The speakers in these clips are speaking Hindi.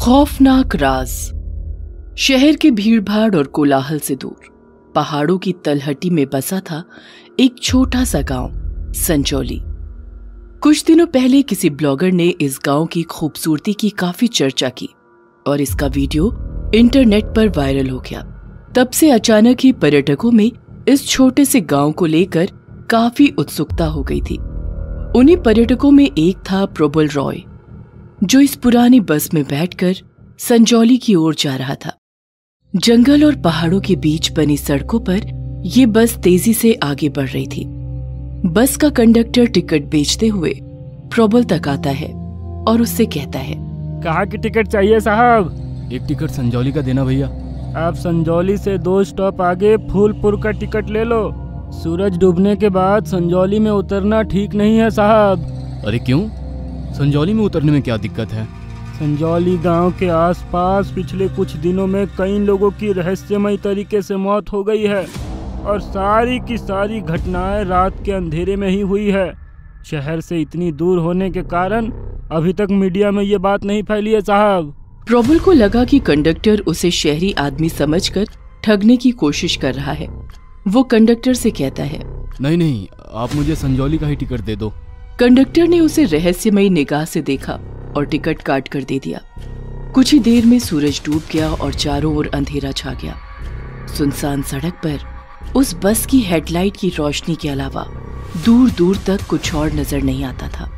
खौफनाक राज। शहर के भीड़भाड़ और कोलाहल से दूर पहाड़ों की तलहटी में बसा था एक छोटा सा गांव, संजौली। कुछ दिनों पहले किसी ब्लॉगर ने इस गांव की खूबसूरती की काफी चर्चा की और इसका वीडियो इंटरनेट पर वायरल हो गया। तब से अचानक ही पर्यटकों में इस छोटे से गांव को लेकर काफी उत्सुकता हो गई थी। उन्हीं पर्यटकों में एक था प्रबल रॉय, जो इस पुरानी बस में बैठकर संजौली की ओर जा रहा था। जंगल और पहाड़ों के बीच बनी सड़कों पर यह बस तेजी से आगे बढ़ रही थी। बस का कंडक्टर टिकट बेचते हुए प्रबल तक आता है और उससे कहता है, कहाँ की टिकट चाहिए साहब? एक टिकट संजौली का देना भैया। आप संजौली से 2 स्टॉप आगे फूलपुर का टिकट ले लो। सूरज डूबने के बाद संजौली में उतरना ठीक नहीं है साहब। अरे क्यों? संजौली में उतरने में क्या दिक्कत है? संजौली गांव के आसपास पिछले कुछ दिनों में कई लोगों की रहस्यमय तरीके से मौत हो गई है और सारी की सारी घटनाएं रात के अंधेरे में ही हुई है। शहर से इतनी दूर होने के कारण अभी तक मीडिया में ये बात नहीं फैली है साहब। प्रबल को लगा कि कंडक्टर उसे शहरी आदमी समझकर ठगने की कोशिश कर रहा है। वो कंडक्टर से कहता है, नहीं, आप मुझे संजौली का ही टिकट दे दो। कंडक्टर ने उसे रहस्यमयी निगाह से देखा और टिकट काट कर दे दिया। कुछ ही देर में सूरज डूब गया और चारों ओर अंधेरा छा गया। सुनसान सड़क पर उस बस की हेडलाइट की रोशनी के अलावा दूर दूर तक कुछ और नजर नहीं आता था।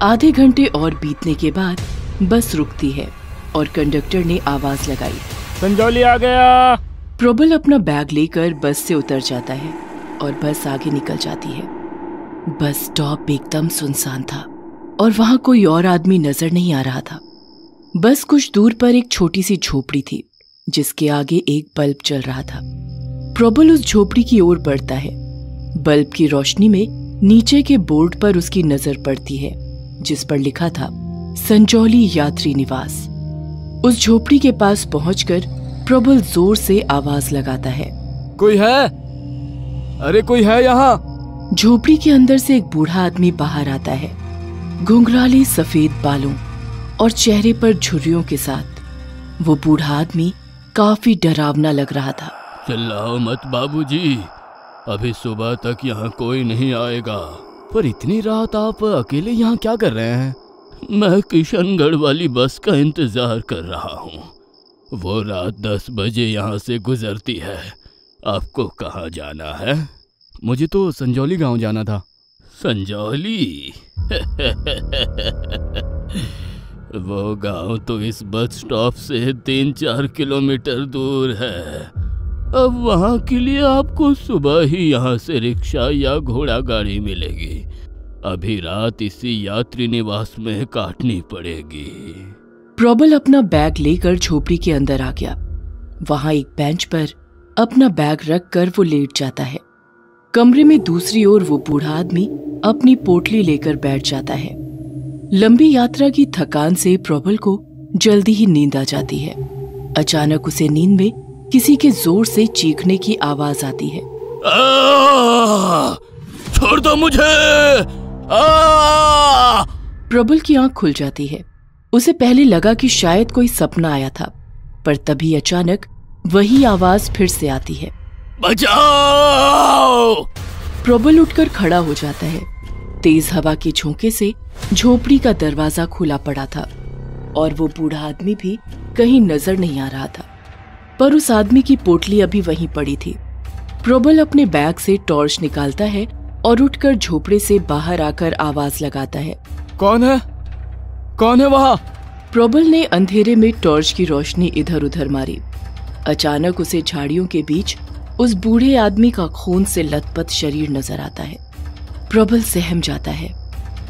आधे घंटे और बीतने के बाद बस रुकती है और कंडक्टर ने आवाज लगाई, संजौली आ गया। प्रबल अपना बैग लेकर बस से उतर जाता है और बस आगे निकल जाती है। बस स्टॉप एकदम सुनसान था और वहां कोई और आदमी नजर नहीं आ रहा था। बस कुछ दूर पर एक छोटी सी झोपड़ी थी जिसके आगे एक बल्ब जल रहा था। प्रबल उस झोपड़ी की ओर बढ़ता है। बल्ब की रोशनी में नीचे के बोर्ड पर उसकी नजर पड़ती है जिस पर लिखा था संजौली यात्री निवास। उस झोपड़ी के पास पहुंचकर प्रबल जोर से आवाज लगाता है, कोई है? अरे कोई है यहाँ? झोपड़ी के अंदर से एक बूढ़ा आदमी बाहर आता है, घुंघराले सफेद बालों और चेहरे पर झुर्रियों के साथ। वो बूढ़ा आदमी काफी डरावना लग रहा था। चिल्लाओ मत बाबूजी, अभी सुबह तक यहाँ कोई नहीं आएगा। पर इतनी रात आप अकेले यहाँ क्या कर रहे हैं? मैं किशनगढ़ वाली बस का इंतजार कर रहा हूँ। वो रात 10 बजे यहाँ से गुजरती है। आपको कहाँ जाना है? मुझे तो संजौली गांव जाना था। संजौली? वो गांव तो इस बस स्टॉप से 3-4 किलोमीटर दूर है। अब वहाँ के लिए आपको सुबह ही यहाँ से रिक्शा या घोड़ा गाड़ी मिलेगी। अभी रात इसी यात्री निवास में काटनी पड़ेगी। प्रबल अपना बैग लेकर झोपड़ी के अंदर आ गया। वहां एक बेंच पर अपना बैग रखकर वो लेट जाता है। कमरे में दूसरी ओर वो बूढ़ा आदमी अपनी पोटली लेकर बैठ जाता है। लंबी यात्रा की थकान से प्रबल को जल्दी ही नींद आ जाती है। अचानक उसे नींद में किसी के जोर से चीखने की आवाज आती है। छोड़ दो मुझे! प्रबल की आंख खुल जाती है। उसे पहले लगा कि शायद कोई सपना आया था, पर तभी अचानक वही आवाज फिर से आती है, बचाओ! प्रबल उठकर खड़ा हो जाता है। तेज हवा के झोंके से झोपड़ी का दरवाजा खुला पड़ा था और वो बूढ़ा आदमी भी कहीं नजर नहीं आ रहा था, पर उस आदमी की पोटली अभी वहीं पड़ी थी। प्रबल अपने बैग से टॉर्च निकालता है और उठकर झोपड़े से बाहर आकर आवाज लगाता है, कौन है? कौन है वहाँ? प्रबल ने अंधेरे में टॉर्च की रोशनी इधर उधर मारी। अचानक उसे झाड़ियों के बीच उस बूढ़े आदमी का खून से लथपथ शरीर नजर आता है। प्रबल सहम जाता है।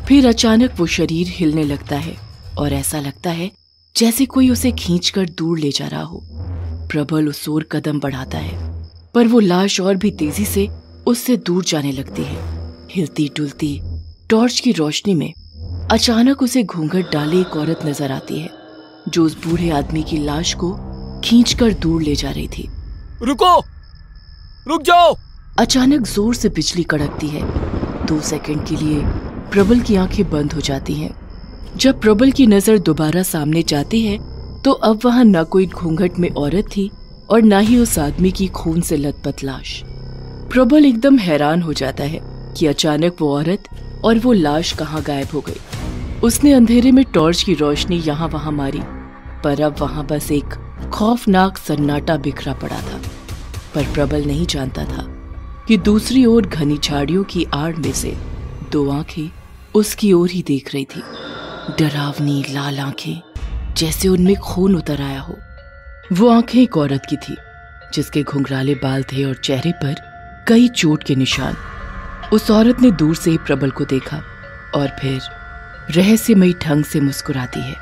फिर अचानक वो शरीर हिलने लगता है और ऐसा लगता है जैसे कोई उसे खींचकर दूर ले जा रहा हो। प्रबल उस ओर कदम बढ़ाता है, पर वो लाश और भी तेजी से उससे दूर जाने लगती है। हिलती डुलती टॉर्च की रोशनी में अचानक उसे घूंघट डाले एक औरत नजर आती है जो उस बूढ़े आदमी की लाश को खींचकर दूर ले जा रही थी। रुक जाओ! अचानक जोर से बिजली कड़कती है। 2 सेकंड के लिए प्रबल की आंखें बंद हो जाती हैं। जब प्रबल की नजर दोबारा सामने जाती है तो अब वहां न कोई घूंघट में औरत थी और न ही उस आदमी की खून से लथपथ लाश। प्रबल एकदम हैरान हो जाता है कि अचानक वो औरत और वो लाश कहाँ गायब हो गई। उसने अंधेरे में टॉर्च की रोशनी यहाँ वहां मारी, पर अब वहां बस एक खौफनाक सन्नाटा बिखरा पड़ा था। पर प्रबल नहीं जानता था कि दूसरी ओर घनी झाड़ियों की आड़ में से दो आंखें उसकी ओर ही देख रही थी। डरावनी लाल आंखें, जैसे उनमें खून उतर आया हो। वो आंखें एक औरत की थी जिसके घुंघराले बाल थे और चेहरे पर कई चोट के निशान। उस औरत ने दूर से ही प्रबल को देखा और फिर रहस्यमयी ढंग से मुस्कुराती है।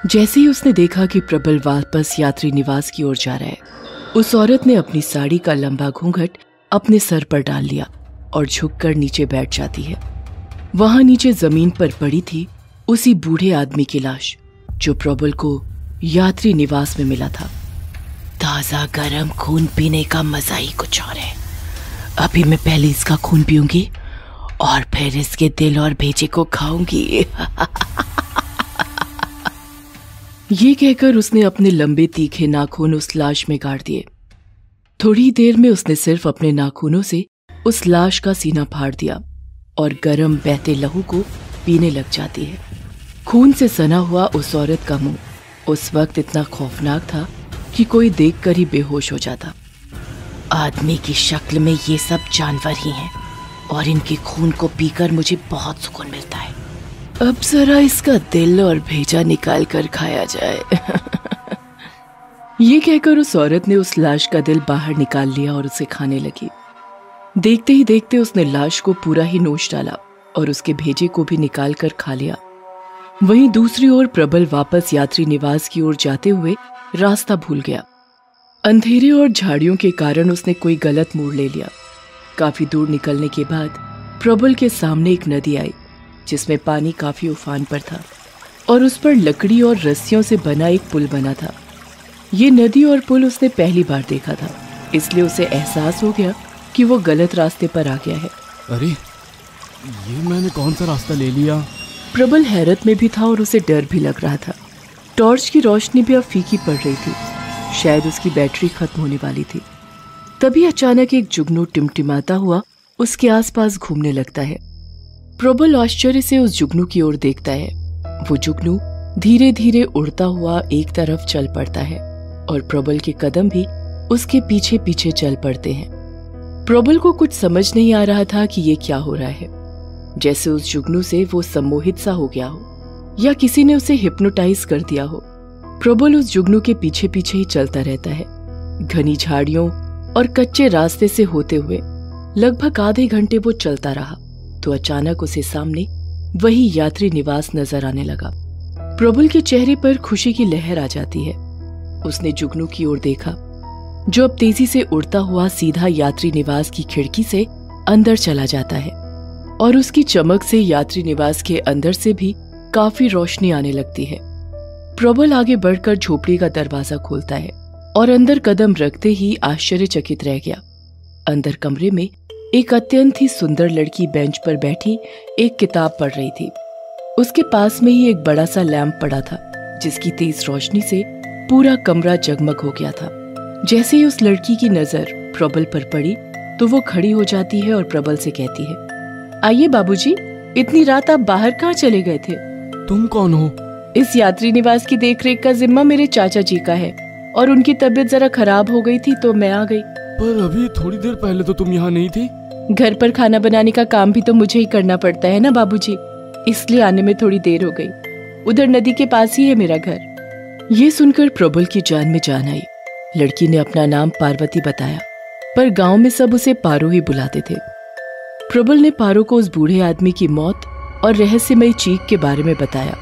जैसे ही उसने देखा कि प्रबल वापस यात्री निवास की ओर जा रहा है, उस औरत ने अपनी साड़ी का लंबा घूंघट अपने सर पर डाल लिया और झुककर नीचे बैठ जाती है। वहां नीचे जमीन पर पड़ी थी उसी बूढ़े आदमी की लाश जो प्रबल को यात्री निवास में मिला था। ताजा गरम खून पीने का मजा ही कुछ और है। अभी मैं पहले इसका खून पीऊंगी और फिर इसके दिल और भेजे को खाऊंगी। ये कहकर उसने अपने लंबे तीखे नाखून उस लाश में गाड़ दिए। थोड़ी देर में उसने सिर्फ अपने नाखूनों से उस लाश का सीना फाड़ दिया और गरम बहते लहू को पीने लग जाती है। खून से सना हुआ उस औरत का मुंह उस वक्त इतना खौफनाक था कि कोई देखकर ही बेहोश हो जाता। आदमी की शक्ल में ये सब जानवर ही हैं और इनके खून को पीकर मुझे बहुत सुकून मिलता है। अब जरा इसका दिल और भेजा निकाल कर खाया जाए। ये कहकर उस औरत ने उस लाश का दिल बाहर निकाल लिया और उसे खाने लगी। देखते ही देखते उसने लाश को पूरा ही नोच डाला और उसके भेजे को भी निकाल कर खा लिया। वहीं दूसरी ओर प्रबल वापस यात्री निवास की ओर जाते हुए रास्ता भूल गया। अंधेरे और झाड़ियों के कारण उसने कोई गलत मोड़ ले लिया। काफी दूर निकलने के बाद प्रबल के सामने एक नदी आई जिसमें पानी काफी उफान पर था और उस पर लकड़ी और रस्सियों से बना एक पुल बना था। ये नदी और पुल उसने पहली बार देखा था, इसलिए उसे एहसास हो गया कि वो गलत रास्ते पर आ गया है। अरे ये मैंने कौन सा रास्ता ले लिया? प्रबल हैरत में भी था और उसे डर भी लग रहा था। टॉर्च की रोशनी भी अब फीकी पड़ रही थी, शायद उसकी बैटरी खत्म होने वाली थी। तभी अचानक एक जुगनू टिमटिमाता हुआ उसके आसपास घूमने लगता है। प्रबल आश्चर्य से उस जुगनू की ओर देखता है। वो जुगनू धीरे धीरे उड़ता हुआ एक तरफ चल पड़ता है और प्रबल के कदम भी उसके पीछे पीछे चल पड़ते हैं। प्रबल को कुछ समझ नहीं आ रहा था कि ये क्या हो रहा है, जैसे उस जुगनू से वो सम्मोहित सा हो गया हो या किसी ने उसे हिप्नोटाइज कर दिया हो। प्रबल उस जुगनू के पीछे पीछे ही चलता रहता है। घनी झाड़ियों और कच्चे रास्ते से होते हुए लगभग आधे घंटे वो चलता रहा तो अचानक उसे सामने वही यात्री निवास नजर आने लगा। प्रबल के चेहरे पर खुशी की लहर आ जाती है। उसने जुगनू की ओर देखा जो अब तेजी से उड़ता हुआ सीधा यात्री निवास की खिड़की से अंदर चला जाता है और उसकी चमक से यात्री निवास के अंदर से भी काफी रोशनी आने लगती है। प्रबल आगे बढ़कर झोपड़ी का दरवाजा खोलता है और अंदर कदम रखते ही आश्चर्यचकित रह गया। अंदर कमरे में एक अत्यंत ही सुंदर लड़की बेंच पर बैठी एक किताब पढ़ रही थी। उसके पास में ही एक बड़ा सा लैंप पड़ा था जिसकी तेज रोशनी से पूरा कमरा जगमग हो गया था। जैसे ही उस लड़की की नजर प्रबल पर पड़ी तो वो खड़ी हो जाती है और प्रबल से कहती है, आइए बाबूजी, इतनी रात आप बाहर कहाँ चले गए थे? तुम कौन हो? इस यात्री निवास की देखरेख का जिम्मा मेरे चाचा जी का है और उनकी तबीयत जरा खराब हो गई थी तो मैं आ गई। पर अभी थोड़ी देर पहले तो तुम यहाँ नहीं थी। घर पर खाना बनाने का काम भी तो मुझे ही करना पड़ता है ना बाबूजी, इसलिए आने में थोड़ी देर हो गई। उधर नदी के पास ही है मेरा घर। ये सुनकर प्रबल की जान में जान आई। लड़की ने अपना नाम पार्वती बताया, पर गांव में सब उसे पारो ही बुलाते थे। प्रबल ने पारो को उस बूढ़े आदमी की मौत और रहस्यमयी चीख के बारे में बताया,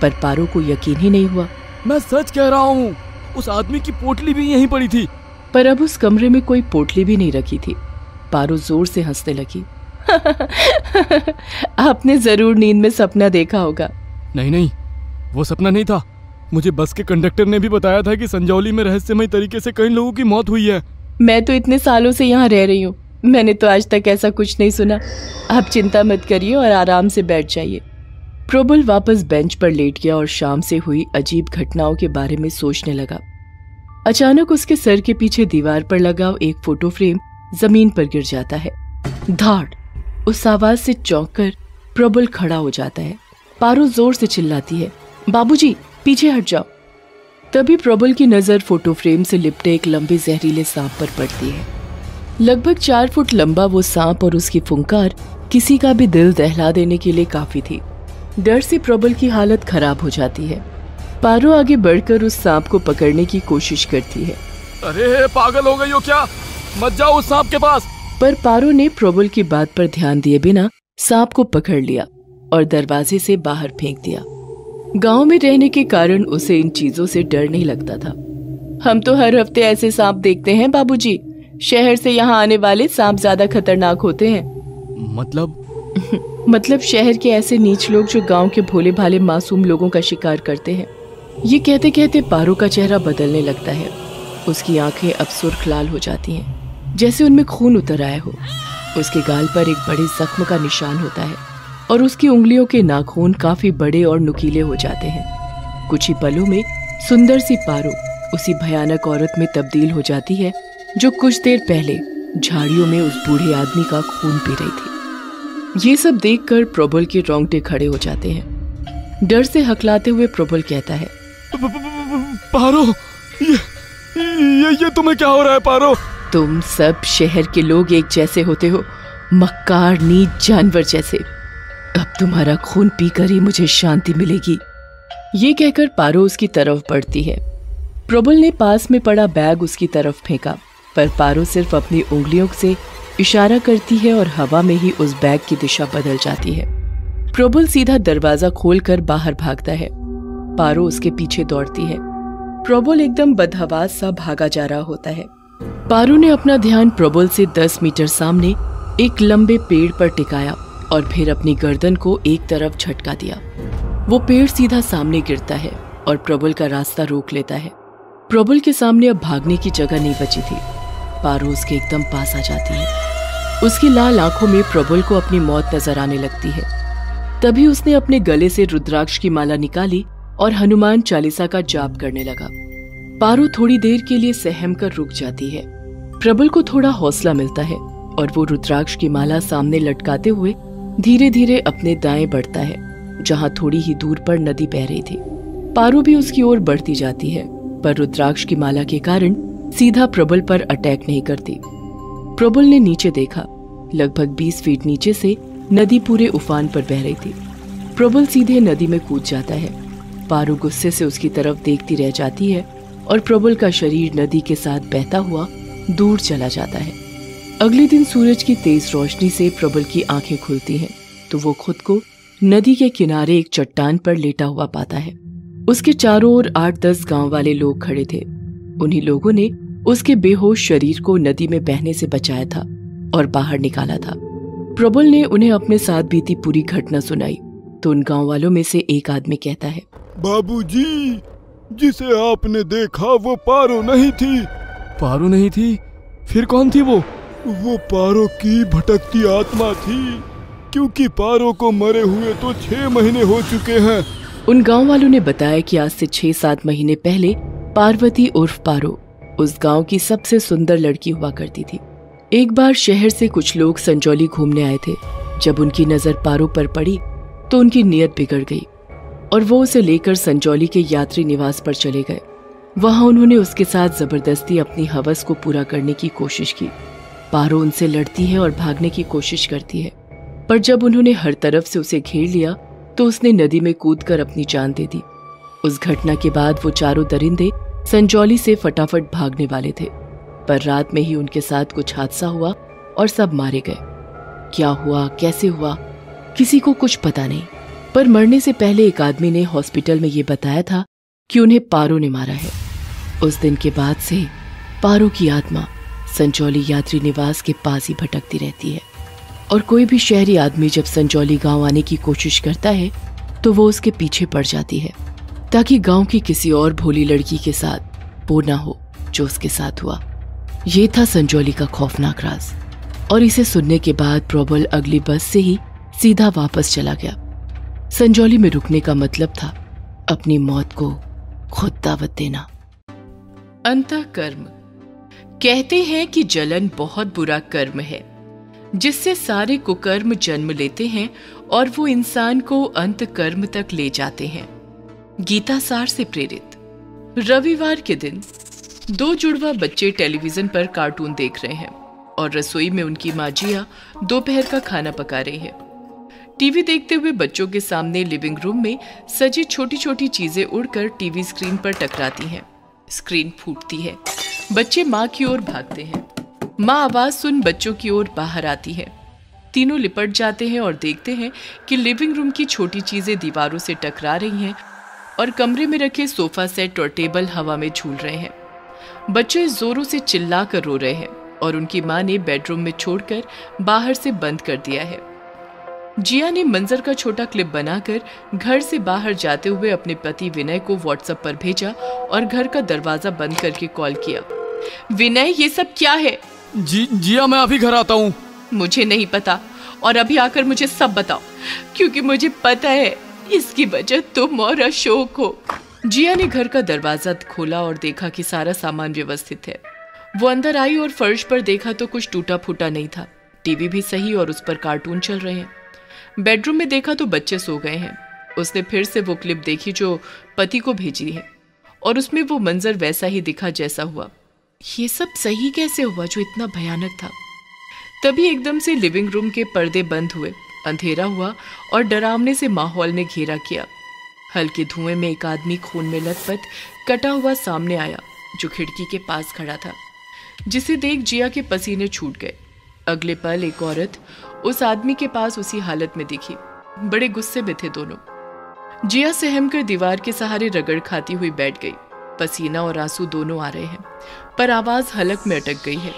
पर पारो को यकीन ही नहीं हुआ। मैं सच कह रहा हूँ, उस आदमी की पोटली भी यहीं पड़ी थी। पर अब उस कमरे में कोई पोटली भी नहीं रखी थी। पारो जोर से हंसने लगी। आपने जरूर नींद में सपना देखा होगा। नहीं, वो सपना नहीं था। मुझे बस के कंडक्टर ने भी बताया था कि संजौली में रहस्यमय तरीके से कई लोगों की मौत हुई है। मैं तो इतने सालों से यहाँ रह रही हूँ, मैंने तो आज तक ऐसा कुछ नहीं सुना। आप चिंता मत करिए और आराम से बैठ जाइए। प्रबल वापस बेंच पर लेट गया और शाम से हुई अजीब घटनाओं के बारे में सोचने लगा। अचानक उसके सर के पीछे दीवार पर लगा एक फोटो फ्रेम जमीन पर गिर जाता है। धाड़! उस आवाज से चौंककर प्रबल खड़ा हो जाता है। पारो जोर से चिल्लाती है, बाबूजी, पीछे हट जाओ। तभी प्रबल की नजर फोटो फ्रेम से लिपटे एक लंबे जहरीले सांप पर पड़ती है। लगभग 4 फुट लंबा वो सांप और उसकी फुंकार किसी का भी दिल दहला देने के लिए काफी थी। डर से प्रबल की हालत खराब हो जाती है। पारो आगे बढ़कर उस सांप को पकड़ने की कोशिश करती है। अरे पागल हो गई हो क्या? मत जाओ उस सांप के पास। पर पारो ने प्रबल की बात पर ध्यान दिए बिना सांप को पकड़ लिया और दरवाजे से बाहर फेंक दिया। गांव में रहने के कारण उसे इन चीजों से डर नहीं लगता था। हम तो हर हफ्ते ऐसे सांप देखते हैं बाबूजी। शहर से यहाँ आने वाले सांप ज्यादा खतरनाक होते हैं। मतलब शहर के ऐसे नीच लोग जो गांव के भोले भाले मासूम लोगों का शिकार करते हैं। ये कहते कहते पारो का चेहरा बदलने लगता है। उसकी आंखें अब सुर्ख लाल हो जाती हैं, जैसे उनमें खून उतर आया हो। उसके गाल पर एक बड़े जख्म का निशान होता है और उसकी उंगलियों के नाखून काफी बड़े और नुकीले हो जाते हैं। कुछ ही पलों में सुंदर सी पारो उसी भयानक औरत में तब्दील हो जाती है जो कुछ देर पहले झाड़ियों में उस बूढ़े आदमी का खून पी रही थी। ये सब देखकर प्रबल के रोंगटे खड़े हो जाते हैं। डर से हकलाते हुए प्रबल कहता है, पारो, ये तुम्हें क्या हो रहा है पारो? तुम सब शहर के लोग एक जैसे होते हो, मक्कार नीच जानवर जैसे। अब तुम्हारा खून पीकर ही मुझे शांति मिलेगी। ये कहकर पारो उसकी तरफ बढ़ती है। प्रबल ने पास में पड़ा बैग उसकी तरफ फेंका, पर पारो सिर्फ अपनी उंगलियों से इशारा करती है और हवा में ही उस बैग की दिशा बदल जाती है। प्रबल सीधा दरवाजा खोलकर बाहर भागता है। पारो उसके पीछे दौड़ती है। प्रबल एकदम बदहवास सा भागा जा रहा होता है। पारो ने अपना ध्यान प्रबल से 10 मीटर सामने एक लंबे पेड़ पर टिकाया और फिर अपनी गर्दन को एक तरफ झटका दिया। वो पेड़ सीधा सामने गिरता है और प्रबल का रास्ता रोक लेता है। प्रबल के सामने अब भागने की जगह नहीं बची थी। पारो उसके एकदम पास आ जाती है। उसकी लाल आंखों में प्रबल को अपनी मौत नजर आने लगती है। तभी उसने अपने गले से रुद्राक्ष की माला निकाली और हनुमान चालीसा का जाप करने लगा। पारो थोड़ी देर के लिए सहम कर रुक जाती है। प्रबल को थोड़ा हौसला मिलता है और वो रुद्राक्ष की माला सामने लटकाते हुए धीरे धीरे अपने दाएं बढ़ता है, जहां थोड़ी ही दूर पर नदी बह रही थी। पारो भी उसकी ओर बढ़ती जाती है, पर रुद्राक्ष की माला के कारण सीधा प्रबल पर अटैक नहीं करती। प्रबल ने नीचे देखा। लगभग 20 फीट नीचे से नदी पूरे उफान पर बह रही थी। प्रबल सीधे नदी में कूद जाता है। पारो गुस्से से उसकी तरफ देखती रह जाती है और प्रबल का शरीर नदी के साथ बहता हुआ दूर चला जाता है। अगले दिन सूरज की तेज रोशनी से प्रबल की आंखें खुलती हैं, तो वो खुद को नदी के किनारे एक चट्टान पर लेटा हुआ पाता है। उसके चारों ओर 8-10 गांव वाले लोग खड़े थे। उन्हीं लोगों ने उसके बेहोश शरीर को नदी में बहने से बचाया था और बाहर निकाला था। प्रबल ने उन्हें अपने साथ बीती पूरी घटना सुनाई, तो उन गांव वालों में से एक आदमी कहता है, बाबूजी, जिसे आपने देखा वो पारो नहीं थी। पारो नहीं थी? फिर कौन थी वो? वो पारो की भटकती आत्मा थी, क्योंकि पारो को मरे हुए तो 6 महीने हो चुके हैं। उन गांव वालों ने बताया कि आज से 6-7 महीने पहले पार्वती उर्फ पारो उस गांव की सबसे सुंदर लड़की हुआ करती थी। एक बार शहर से कुछ लोग संजौली घूमने आए थे। जब उनकी नजर पारो पर पड़ी तो उनकी नीयत बिगड़ गई और वो उसे लेकर संजौली के यात्री निवास पर चले गए। वहां उन्होंने उसके साथ जबरदस्ती अपनी हवस को पूरा करने की कोशिश की। पारो उनसे लड़ती है और भागने की कोशिश करती है, पर जब उन्होंने हर तरफ से उसे घेर लिया तो उसने नदी में कूदकर अपनी जान दे दी। उस घटना के बाद वो चारों दरिंदे संजौली से फटाफट भागने वाले थे, पर रात में ही उनके साथ कुछ हादसा हुआ और सब मारे गए। क्या हुआ, कैसे हुआ, किसी को कुछ पता नहीं, पर मरने से पहले एक आदमी ने हॉस्पिटल में ये बताया था कि उन्हें पारो ने मारा है। उस दिन के बाद से पारो की आत्मा संजौली यात्री निवास के पास ही भटकती रहती है और कोई भी शहरी आदमी जब संजौली गांव आने की कोशिश करता है तो वो उसके पीछे पड़ जाती है, ताकि गांव की किसी और भोली लड़की के साथ वो ना हो जो उसके साथ हुआ। ये था संजौली का खौफनाक राज, और इसे सुनने के बाद प्रबल अगली बस से ही सीधा वापस चला गया। संजौली में रुकने का मतलब था अपनी मौत को खुद दावत देना। अंतःकर्म। कहते हैं कि जलन बहुत बुरा कर्म है जिससे सारे कुकर्म जन्म लेते हैं और वो इंसान को अंतःकर्म तक ले जाते हैं। गीता सार से प्रेरित। रविवार के दिन दो जुड़वा बच्चे टेलीविजन पर कार्टून देख रहे हैं और रसोई में उनकी माँ जिया दोपहर का खाना पका रही है। टीवी देखते हुए बच्चों के सामने लिविंग रूम में सजी छोटी छोटी चीजें उड़कर टीवी स्क्रीन पर टकराती हैं। स्क्रीन फूटती है। बच्चे माँ की ओर भागते हैं। माँ आवाज सुन बच्चों की ओर बाहर आती है। तीनों लिपट जाते हैं और देखते हैं कि लिविंग रूम की छोटी चीजें दीवारों से टकरा रही हैं और कमरे में रखे सोफा सेट और टेबल हवा में झूल रहे हैं। बच्चे जोरों से चिल्ला कर रो रहे हैं और उनकी माँ ने बेडरूम में छोड़कर बाहर से बंद कर दिया है। जिया ने मंजर का छोटा क्लिप बनाकर घर से बाहर जाते हुए अपने पति विनय को व्हाट्सएप पर भेजा और घर का दरवाजा बंद करके कॉल किया। विनय, ये सब क्या है? जिया, मैं अभी घर आता हूँ। मुझे नहीं पता और अभी आकर मुझे सब बताओ, क्योंकि मुझे पता है इसकी वजह तुम और अशोक हो। जिया ने घर का दरवाजा खोला और देखा कि सारा सामान व्यवस्थित है। वो अंदर आई और फर्श पर देखा तो कुछ टूटा फूटा नहीं था। टीवी भी सही और उस पर कार्टून चल रहे हैं। बेडरूम में देखा तो बच्चे सो गए हैं। उसने फिर से वो क्लिप देखी जो पति को भेजी है और उसमें वो मंजर वैसा ही दिखा जैसा हुआ। ये सब सही कैसे हुआ जो इतना भयानक था? तभी एकदम से लिविंग रूम के पर्दे बंद हुए, अंधेरा हुआ और डरावने से माहौल ने घेरा किया। हल्के धुएं में एक आदमी खून में लथपथ कटा हुआ सामने आया जो खिड़की के पास खड़ा था, जिसे देख जिया के पसीने छूट गए। अगले पल एक औरत उस आदमी के पास उसी हालत में दिखी। बड़े गुस्से में थे दोनों। जिया सहम कर दीवार के सहारे रगड़ खाती हुई बैठ गई। पसीना और आंसू दोनों आ रहे हैं, पर आवाज हलक में अटक गई है।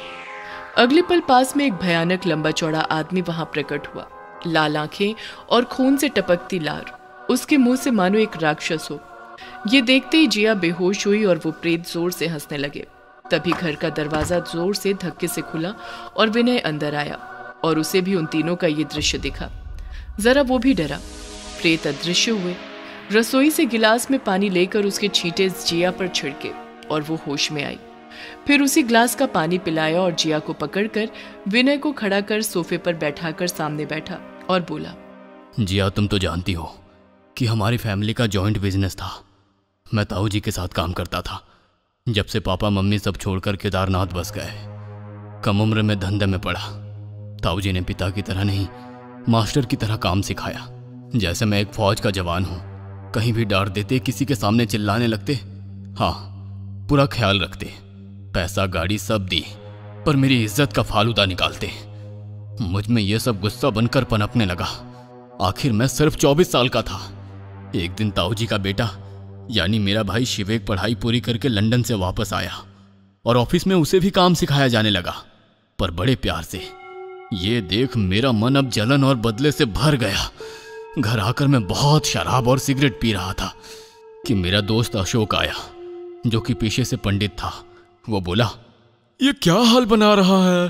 अगले पल पास में एक भयानक लंबा चौड़ा आदमी वहां प्रकट हुआ। लाल आंखें और खून से टपकती लार, उसके मुंह से मानो एक राक्षस हो। ये देखते ही जिया बेहोश हुई और वो प्रेत जोर से हंसने लगे। तभी घर का दरवाजा जोर से धक्के से खुला और विनय अंदर आया और उसे भी उन तीनों का ये दृश्य दिखा। जरा वो भी डरा। प्रेत अदृश्य हुए। रसोई से गिलास में पानी लेकर उसके छींटे जिया पर छिड़के और वो होश में आई। फिर उसी ग्लास का पानी पिलाया और जिया को पकड़कर विनय को खड़ा कर सोफे पर बैठाकर सामने बैठा और बोला, जिया, तुम तो जानती हो कि हमारी फैमिली का जॉइंट बिजनेस था। मैं ताऊ जी के साथ काम करता था। जब से पापा मम्मी सब छोड़कर केदारनाथ बस गए, कम उम्र में धंधे में पड़ा। ताऊ जी ने पिता की तरह नहीं, मास्टर की तरह काम सिखाया। जैसे मैं एक फौज का जवान हूँ, कहीं भी डांट देते, किसी के सामने चिल्लाने लगते, हाँ पूरा ख्याल रखते। पैसा गाड़ी सब दी, पर मेरी इज्जत का फालूदा निकालते। मुझ में यह सब गुस्सा बनकर पनपने लगा। आखिर मैं सिर्फ 24 साल का था। एक दिन ताऊ जी का बेटा यानी मेरा भाई शिवेक पढ़ाई पूरी करके लंदन से वापस आया और ऑफिस में उसे भी काम सिखाया जाने लगा, पर बड़े प्यार से। ये देख मेरा मन अब जलन और बदले से भर गया। घर आकर मैं बहुत शराब और सिगरेट पी रहा था कि मेरा दोस्त अशोक आया, जो कि पेशे से पंडित था। वो बोला, ये क्या हाल बना रहा है?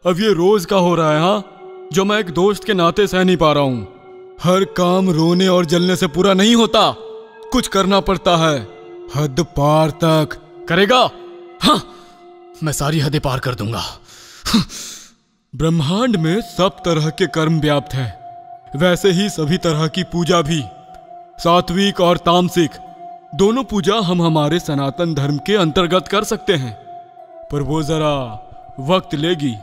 अब ये रोज का हो रहा है, हाँ, जो मैं एक दोस्त के नाते सह नहीं पा रहा हूं। हर काम रोने और जलने से पूरा नहीं होता, कुछ करना पड़ता है, हद पार तक। करेगा? हाँ, मैं सारी हदें पार कर दूंगा। ब्रह्मांड में सब तरह के कर्म व्याप्त हैं, वैसे ही सभी तरह की पूजा भी, सात्विक और तामसिक दोनों पूजा हम हमारे सनातन धर्म के अंतर्गत कर सकते हैं, पर वो जरा वक्त लेगी।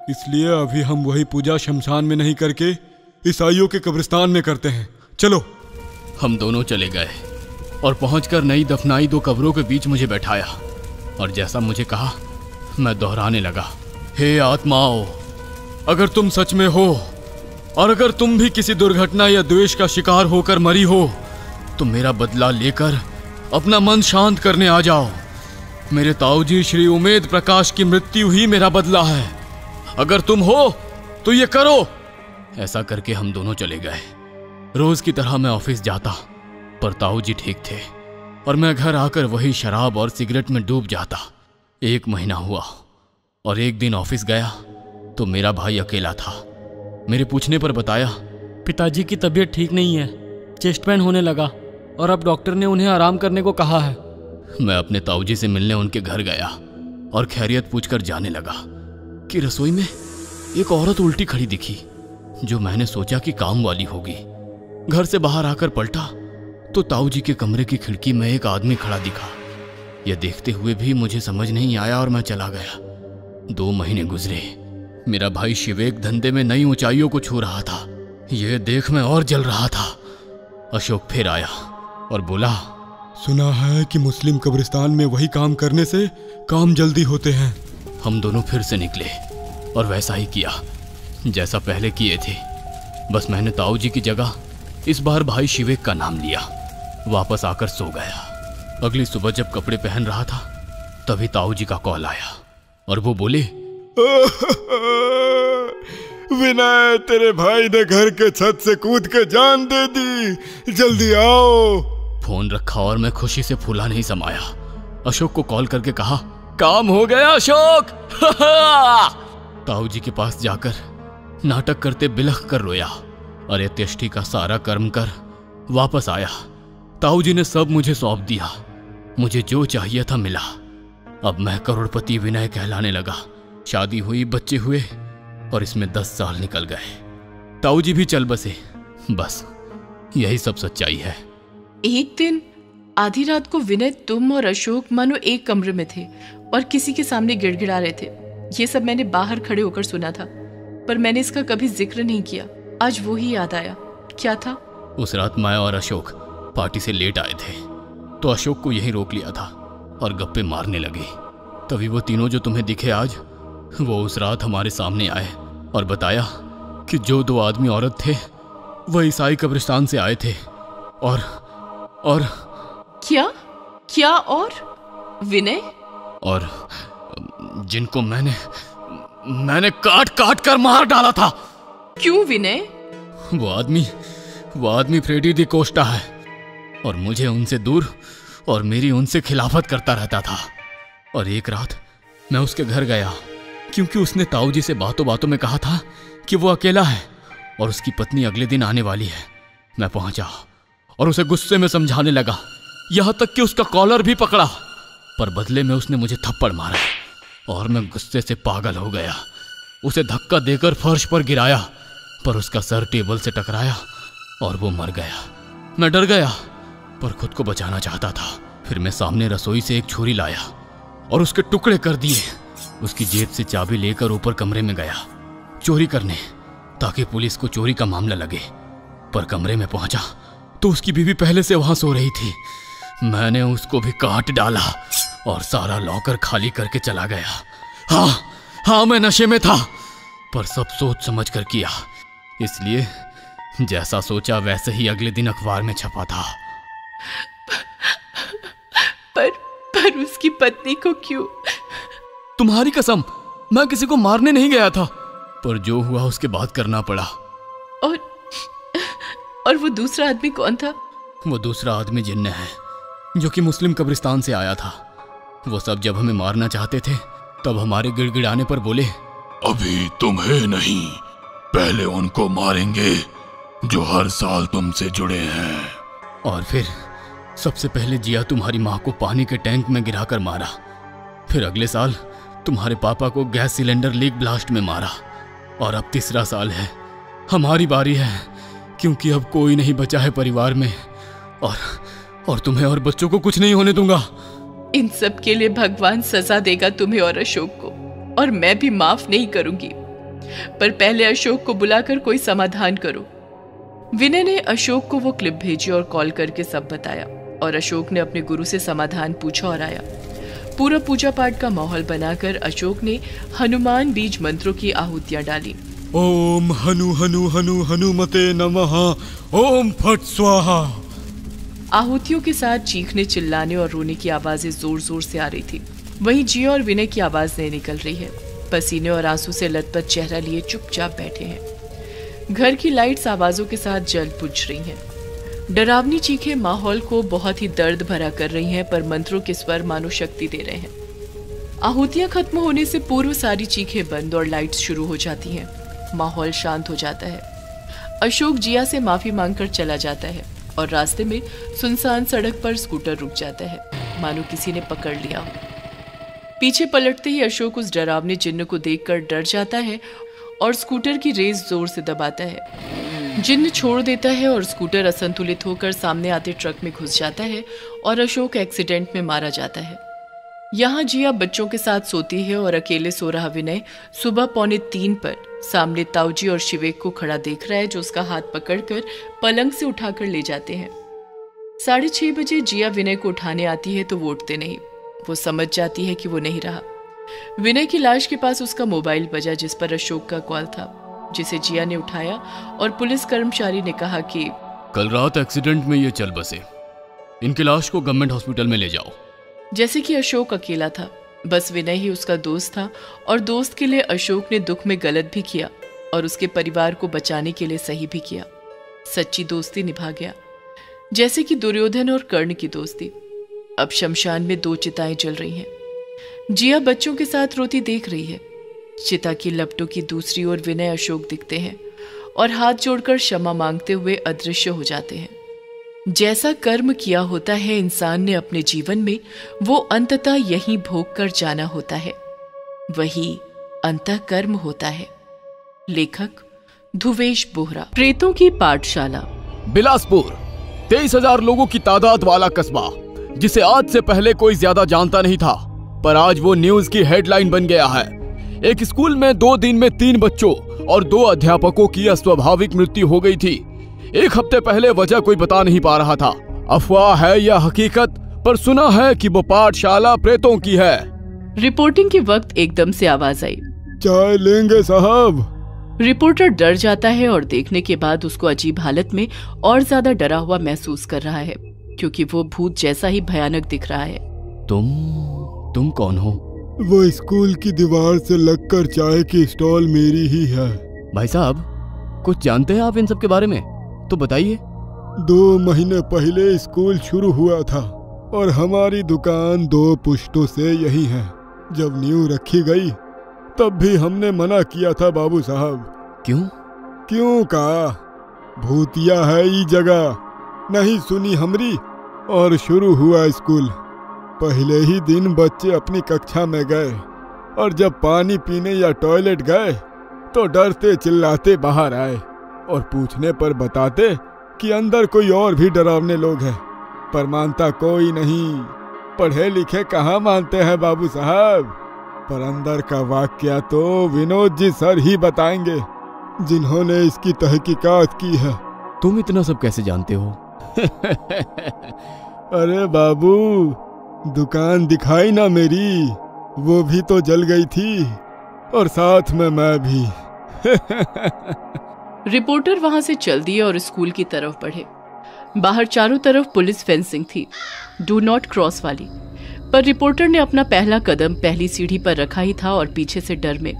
इसलिए अभी हम वही पूजा शमशान में नहीं करके ईसाइयों के कब्रिस्तान में करते हैं। चलो। हम दोनों चले गए और पहुंचकर नई दफनाई दो कब्रों के बीच मुझे बैठाया और जैसा मुझे कहा मैं दोहराने लगा, हे आत्माओं, अगर तुम सच में हो और अगर तुम भी किसी दुर्घटना या द्वेष का शिकार होकर मरी हो तो मेरा बदला लेकर अपना मन शांत करने आ जाओ। मेरे ताऊजी श्री उमेद प्रकाश की मृत्यु ही मेरा बदला है। अगर तुम हो तो ये करो। ऐसा करके हम दोनों चले गए। रोज की तरह मैं ऑफिस जाता, पर ताऊजी ठीक थे और मैं घर आकर वही शराब और सिगरेट में डूब जाता। 1 महीना हुआ और एक दिन ऑफिस गया तो मेरा भाई अकेला था। मेरे पूछने पर बताया, पिताजी की तबीयत ठीक नहीं है, चेस्ट पेन होने लगा और अब डॉक्टर ने उन्हें आराम करने को कहा है। मैं अपने ताऊजी से मिलने उनके घर गया और खैरियत पूछकर जाने लगा कि रसोई में एक औरत उल्टी खड़ी दिखी, जो मैंने सोचा कि काम वाली होगी। घर से बाहर आकर पलटा तो ताऊजी के कमरे की खिड़की में एक आदमी खड़ा दिखा। यह देखते हुए भी मुझे समझ नहीं आया और मैं चला गया। 2 महीने गुजरे। मेरा भाई शिवेक धंधे में नई ऊंचाइयों को छू रहा था। यह देख मैं और जल रहा था। अशोक फिर आया और बोला, सुना है कि मुस्लिम कब्रिस्तान में वही काम करने से काम जल्दी होते हैं। हम दोनों फिर से निकले और वैसा ही किया जैसा पहले किए थे। बस मैंने ताऊजी की जगह इस बार भाई शिवेक का नाम लिया। वापस आकर सो गया। अगली सुबह जब कपड़े पहन रहा था तभी ताऊजी का कॉल आया और वो बोले, विनय, तेरे भाई ने घर के छत से कूद के जान दे दी, जल्दी आओ। फोन रखा और मैं खुशी से फूला नहीं समाया। अशोक को कॉल करके कहा, काम हो गया अशोक। ताऊजी के पास जाकर नाटक करते बिलख कर रोया और अंत्येष्टि का सारा कर्म कर वापस आया। ताऊजी ने सब मुझे सौंप दिया। मुझे जो चाहिए था मिला। अब मैं करोड़पति विनय कहलाने लगा। शादी हुई, बच्चे हुए और इसमें 10 साल निकल गए। ताऊजी भी चल बसे। बस यही सब सच्चाई है। एक दिन आधी रात को विनय, तुम और अशोक मानो एक कमरे में थे और किसी के सामने गिड़गिड़ा रहे थे। ये सब मैंने बाहर खड़े होकर सुना था, पर मैंने इसका कभी जिक्र नहीं किया। आज वो ही याद आया। क्या था? उस रात मैं और अशोक पार्टी से लेट आए थे तो अशोक को यहीं रोक लिया था और गप्पे मारने लगे। तभी वो तीनों जो तुम्हें दिखे आज, वो उस रात हमारे सामने आए और बताया कि जो 2 आदमी औरत थे वह ईसाई कब्रिस्तान से आए थे और क्या और विनय? और जिनको मैंने काट काट कर मार डाला था। क्यों विनय? वो आदमी फ्रेडी दी कोस्टा है और मुझे उनसे दूर और मेरी उनसे खिलाफत करता रहता था। और एक रात मैं उसके घर गया क्योंकि उसने ताऊजी से बातों बातों में कहा था कि वो अकेला है और उसकी पत्नी अगले दिन आने वाली है। मैं पहुंचा और उसे गुस्से में समझाने लगा, यहां तक कि उसका कॉलर भी पकड़ा, पर बदले में उसने मुझे थप्पड़ मारा और मैं गुस्से से पागल हो गया। उसे धक्का देकर फर्श पर गिराया, पर उसका सर टेबल से टकराया और वो मर गया। मैं डर गया पर खुद को बचाना चाहता था। फिर मैं सामने रसोई से एक छुरी लाया और उसके टुकड़े कर दिए। उसकी जेब से चाबी लेकर ऊपर कमरे में गया चोरी करने, ताकि पुलिस को चोरी का मामला लगे। पर कमरे में पहुंचा तो उसकी बीवी पहले से वहां सो रही थी। मैंने उसको भी काट डाला और सारा लॉकर खाली करके चला गया। हाँ, मैं नशे में था, पर सब सोच समझ कर किया। इसलिए जैसा सोचा वैसे ही अगले दिन अखबार में छपा था। पर उसकी पत्नी को क्यों? तुम्हारी कसम, मैं किसी को मारने नहीं गया था, पर जो हुआ उसके बाद करना पड़ा। और वो दूसरा आदमी कौन था? वो दूसरा आदमी जिन्न है, जो कि मुस्लिम कब्रिस्तान से आया था। वो सब जब हमें मारना चाहते थे तब हमारे गिड़गिड़ाने पर बोले, अभी तुम्हें नहीं, पहले उनको मारेंगे जो हर साल तुमसे जुड़े हैं। और फिर सबसे पहले जिया तुम्हारी माँ को पानी के टैंक में गिराकर मारा। फिर अगले साल तुम्हारे पापा को गैस सिलेंडर लीक ब्लास्ट में मारा। और अब तीसरा साल है, हमारी बारी है, क्योंकि अब कोई नहीं बचा है परिवार में। और तुम्हें और बच्चों को कुछ नहीं होने दूंगा। इन सब के लिए भगवान सजा देगा तुम्हें और अशोक को, और मैं भी माफ नहीं करूंगी। पर पहले अशोक को बुलाकर कोई समाधान करो। विनय ने अशोक को वो क्लिप भेजी और कॉल करके सब बताया, और अशोक ने अपने गुरु से समाधान पूछा और आया। पूरा पूजा पाठ का माहौल बनाकर अशोक ने हनुमान बीज मंत्रों की आहुतियां डाली। ओम हनु हनु हनु हनुमते नमः, ओम फट स्वाहा। आहुतियों के साथ चीखने, चिल्लाने और रोने की आवाजें जोर जोर से आ रही थी। वहीं जिया और विनय की आवाज नहीं निकल रही है। पसीने और आंसू से लथपथ चेहरा लिए चुपचाप बैठे हैं। घर की लाइट्स आवाजों के साथ जल बुझ रही हैं। डरावनी चीखें माहौल को बहुत ही दर्द भरा कर रही हैं, पर मंत्रों के स्वर मानो शक्ति दे रहे हैं। आहुतियां खत्म होने से पूर्व सारी चीखें बंद और लाइट्स शुरू हो जाती हैं। माहौल शांत हो जाता है। अशोक जिया से माफी मांगकर चला जाता है और रास्ते में सुनसान सड़क पर स्कूटर रुक जाता है, मानो किसी ने पकड़ लिया हो। पीछे पलटते ही अशोक उस डरावने जिन्न को देखकर डर जाता है और स्कूटर की रेस जोर से दबाता है। जिन्न छोड़ देता है और स्कूटर असंतुलित होकर सामने आते ट्रक में घुस जाता है और अशोक एक्सीडेंट में मारा जाता है। यहाँ जिया बच्चों के साथ सोती है और अकेले सो रहा विनय सुबह 2:45 पर सामने ताऊजी और शिवेक को खड़ा देख रहा है, जो उसका हाथ पकड़कर पलंग से उठाकर ले जाते हैं। 6:30 बजे जिया विनय को उठाने आती है तो वो उठते नहीं। वो समझ जाती है कि वो नहीं रहा। विनय की लाश के पास उसका मोबाइल बजा, जिस पर अशोक का कॉल था, जिसे जिया ने उठाया और पुलिस कर्मचारी ने कहा कि कल रात एक्सीडेंट में ये चल बसे, इनकी लाश को गवर्नमेंट हॉस्पिटल में ले जाओ। जैसे कि अशोक अकेला था, बस विनय ही उसका दोस्त था और दोस्त के लिए अशोक ने दुख में गलत भी किया और उसके परिवार को बचाने के लिए सही भी किया। सच्ची दोस्ती निभा गया, जैसे कि दुर्योधन और कर्ण की दोस्ती। अब शमशान में 2 चिताएं जल रही हैं। जिया बच्चों के साथ रोती देख रही है। चिता की लपटों की दूसरी ओर विनय अशोक दिखते हैं और हाथ जोड़कर क्षमा मांगते हुए अदृश्य हो जाते हैं। जैसा कर्म किया होता है इंसान ने अपने जीवन में, वो अंततः यही भोग कर जाना होता है, वही अंतःकर्म होता है। लेखक धुवेश बोहरा। प्रेतों की पाठशाला। बिलासपुर 23,000 लोगों की तादाद वाला कस्बा, जिसे आज से पहले कोई ज्यादा जानता नहीं था, पर आज वो न्यूज की हेडलाइन बन गया है। एक स्कूल में 2 दिन में 3 बच्चों और 2 अध्यापकों की अस्वाभाविक मृत्यु हो गई थी। 1 हफ्ते पहले वजह कोई बता नहीं पा रहा था। अफवाह है या हकीकत, पर सुना है कि वो पाठशाला प्रेतों की है। रिपोर्टिंग के वक्त एकदम से आवाज आई, चाय लेंगे साहब। रिपोर्टर डर जाता है और देखने के बाद उसको अजीब हालत में और ज्यादा डरा हुआ महसूस कर रहा है, क्योंकि वो भूत जैसा ही भयानक दिख रहा है। तुम कौन हो? वो स्कूल की दीवार से लगकर चाय की स्टॉल मेरी ही है। भाई साहब, कुछ जानते हैं आप इन सब के बारे में? तो बताइए। 2 महीने पहले स्कूल शुरू हुआ था और हमारी दुकान 2 पुश्तों से यही है। जब नींव रखी गई तब भी हमने मना किया था बाबू साहब। क्यों का भूतिया है ये जगह, नहीं सुनी हमरी। और शुरू हुआ स्कूल। पहले ही दिन बच्चे अपनी कक्षा में गए और जब पानी पीने या टॉयलेट गए तो डरते चिल्लाते बाहर आए और पूछने पर बताते कि अंदर कोई और भी डरावने लोग हैं, पर मानता कोई नहीं। पढ़े लिखे कहाँ मानते हैं बाबू साहब। पर अंदर का वाकया तो विनोद जी सर ही बताएंगे, जिन्होंने इसकी तहकीकात की है। तुम इतना सब कैसे जानते हो? अरे बाबू, दुकान दिखाई ना मेरी, वो भी तो जल गई थी और साथ में मैं भी। रिपोर्टर वहां से चल दिए और स्कूल की तरफ बढ़े। बाहर चारों तरफ पुलिस फेंसिंग थी, डू नॉट क्रॉस वाली, पर रिपोर्टर ने अपना पहला कदम पहली सीढ़ी पर रखा ही था और पीछे से डर में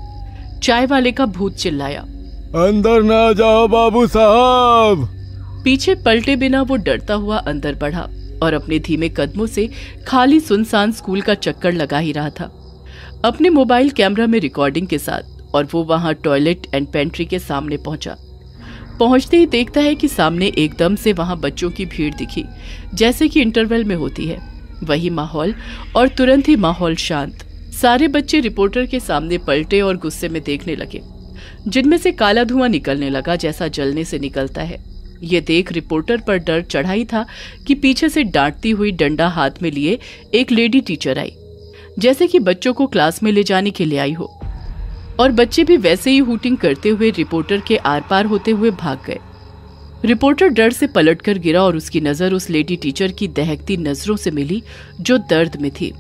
चाय वाले का भूत चिल्लाया, अंदर ना जाओ बाबू साहब। पीछे पलटे बिना वो डरता हुआ अंदर बढ़ा और अपने धीमे कदमों से खाली सुनसान स्कूल का चक्कर लगा ही रहा था, अपने मोबाइल कैमरा में रिकॉर्डिंग के साथ। और वो वहां टॉयलेट एंड पेंट्री के सामने पहुंचा। पहुंचते ही देखता है कि सामने एकदम से वहां बच्चों की भीड़ दिखी, जैसे कि इंटरवल में होती है, वही माहौल। और तुरंत ही माहौल शांत। सारे बच्चे रिपोर्टर के सामने पलटे और गुस्से में देखने लगे, जिनमें से काला धुआं निकलने लगा, जैसा जलने से निकलता है। ये देख रिपोर्टर पर डर चढ़ा ही था कि पीछे से डांटती हुई डंडा हाथ में लिए एक लेडी टीचर आई, जैसे कि बच्चों को क्लास में ले जाने के लिए आई हो। और बच्चे भी वैसे ही हूटिंग करते हुए रिपोर्टर के आर पार होते हुए भाग गए। रिपोर्टर डर से पलटकर गिरा और उसकी नजर उस लेडी टीचर की दहकती नजरों से मिली, जो दर्द में थी।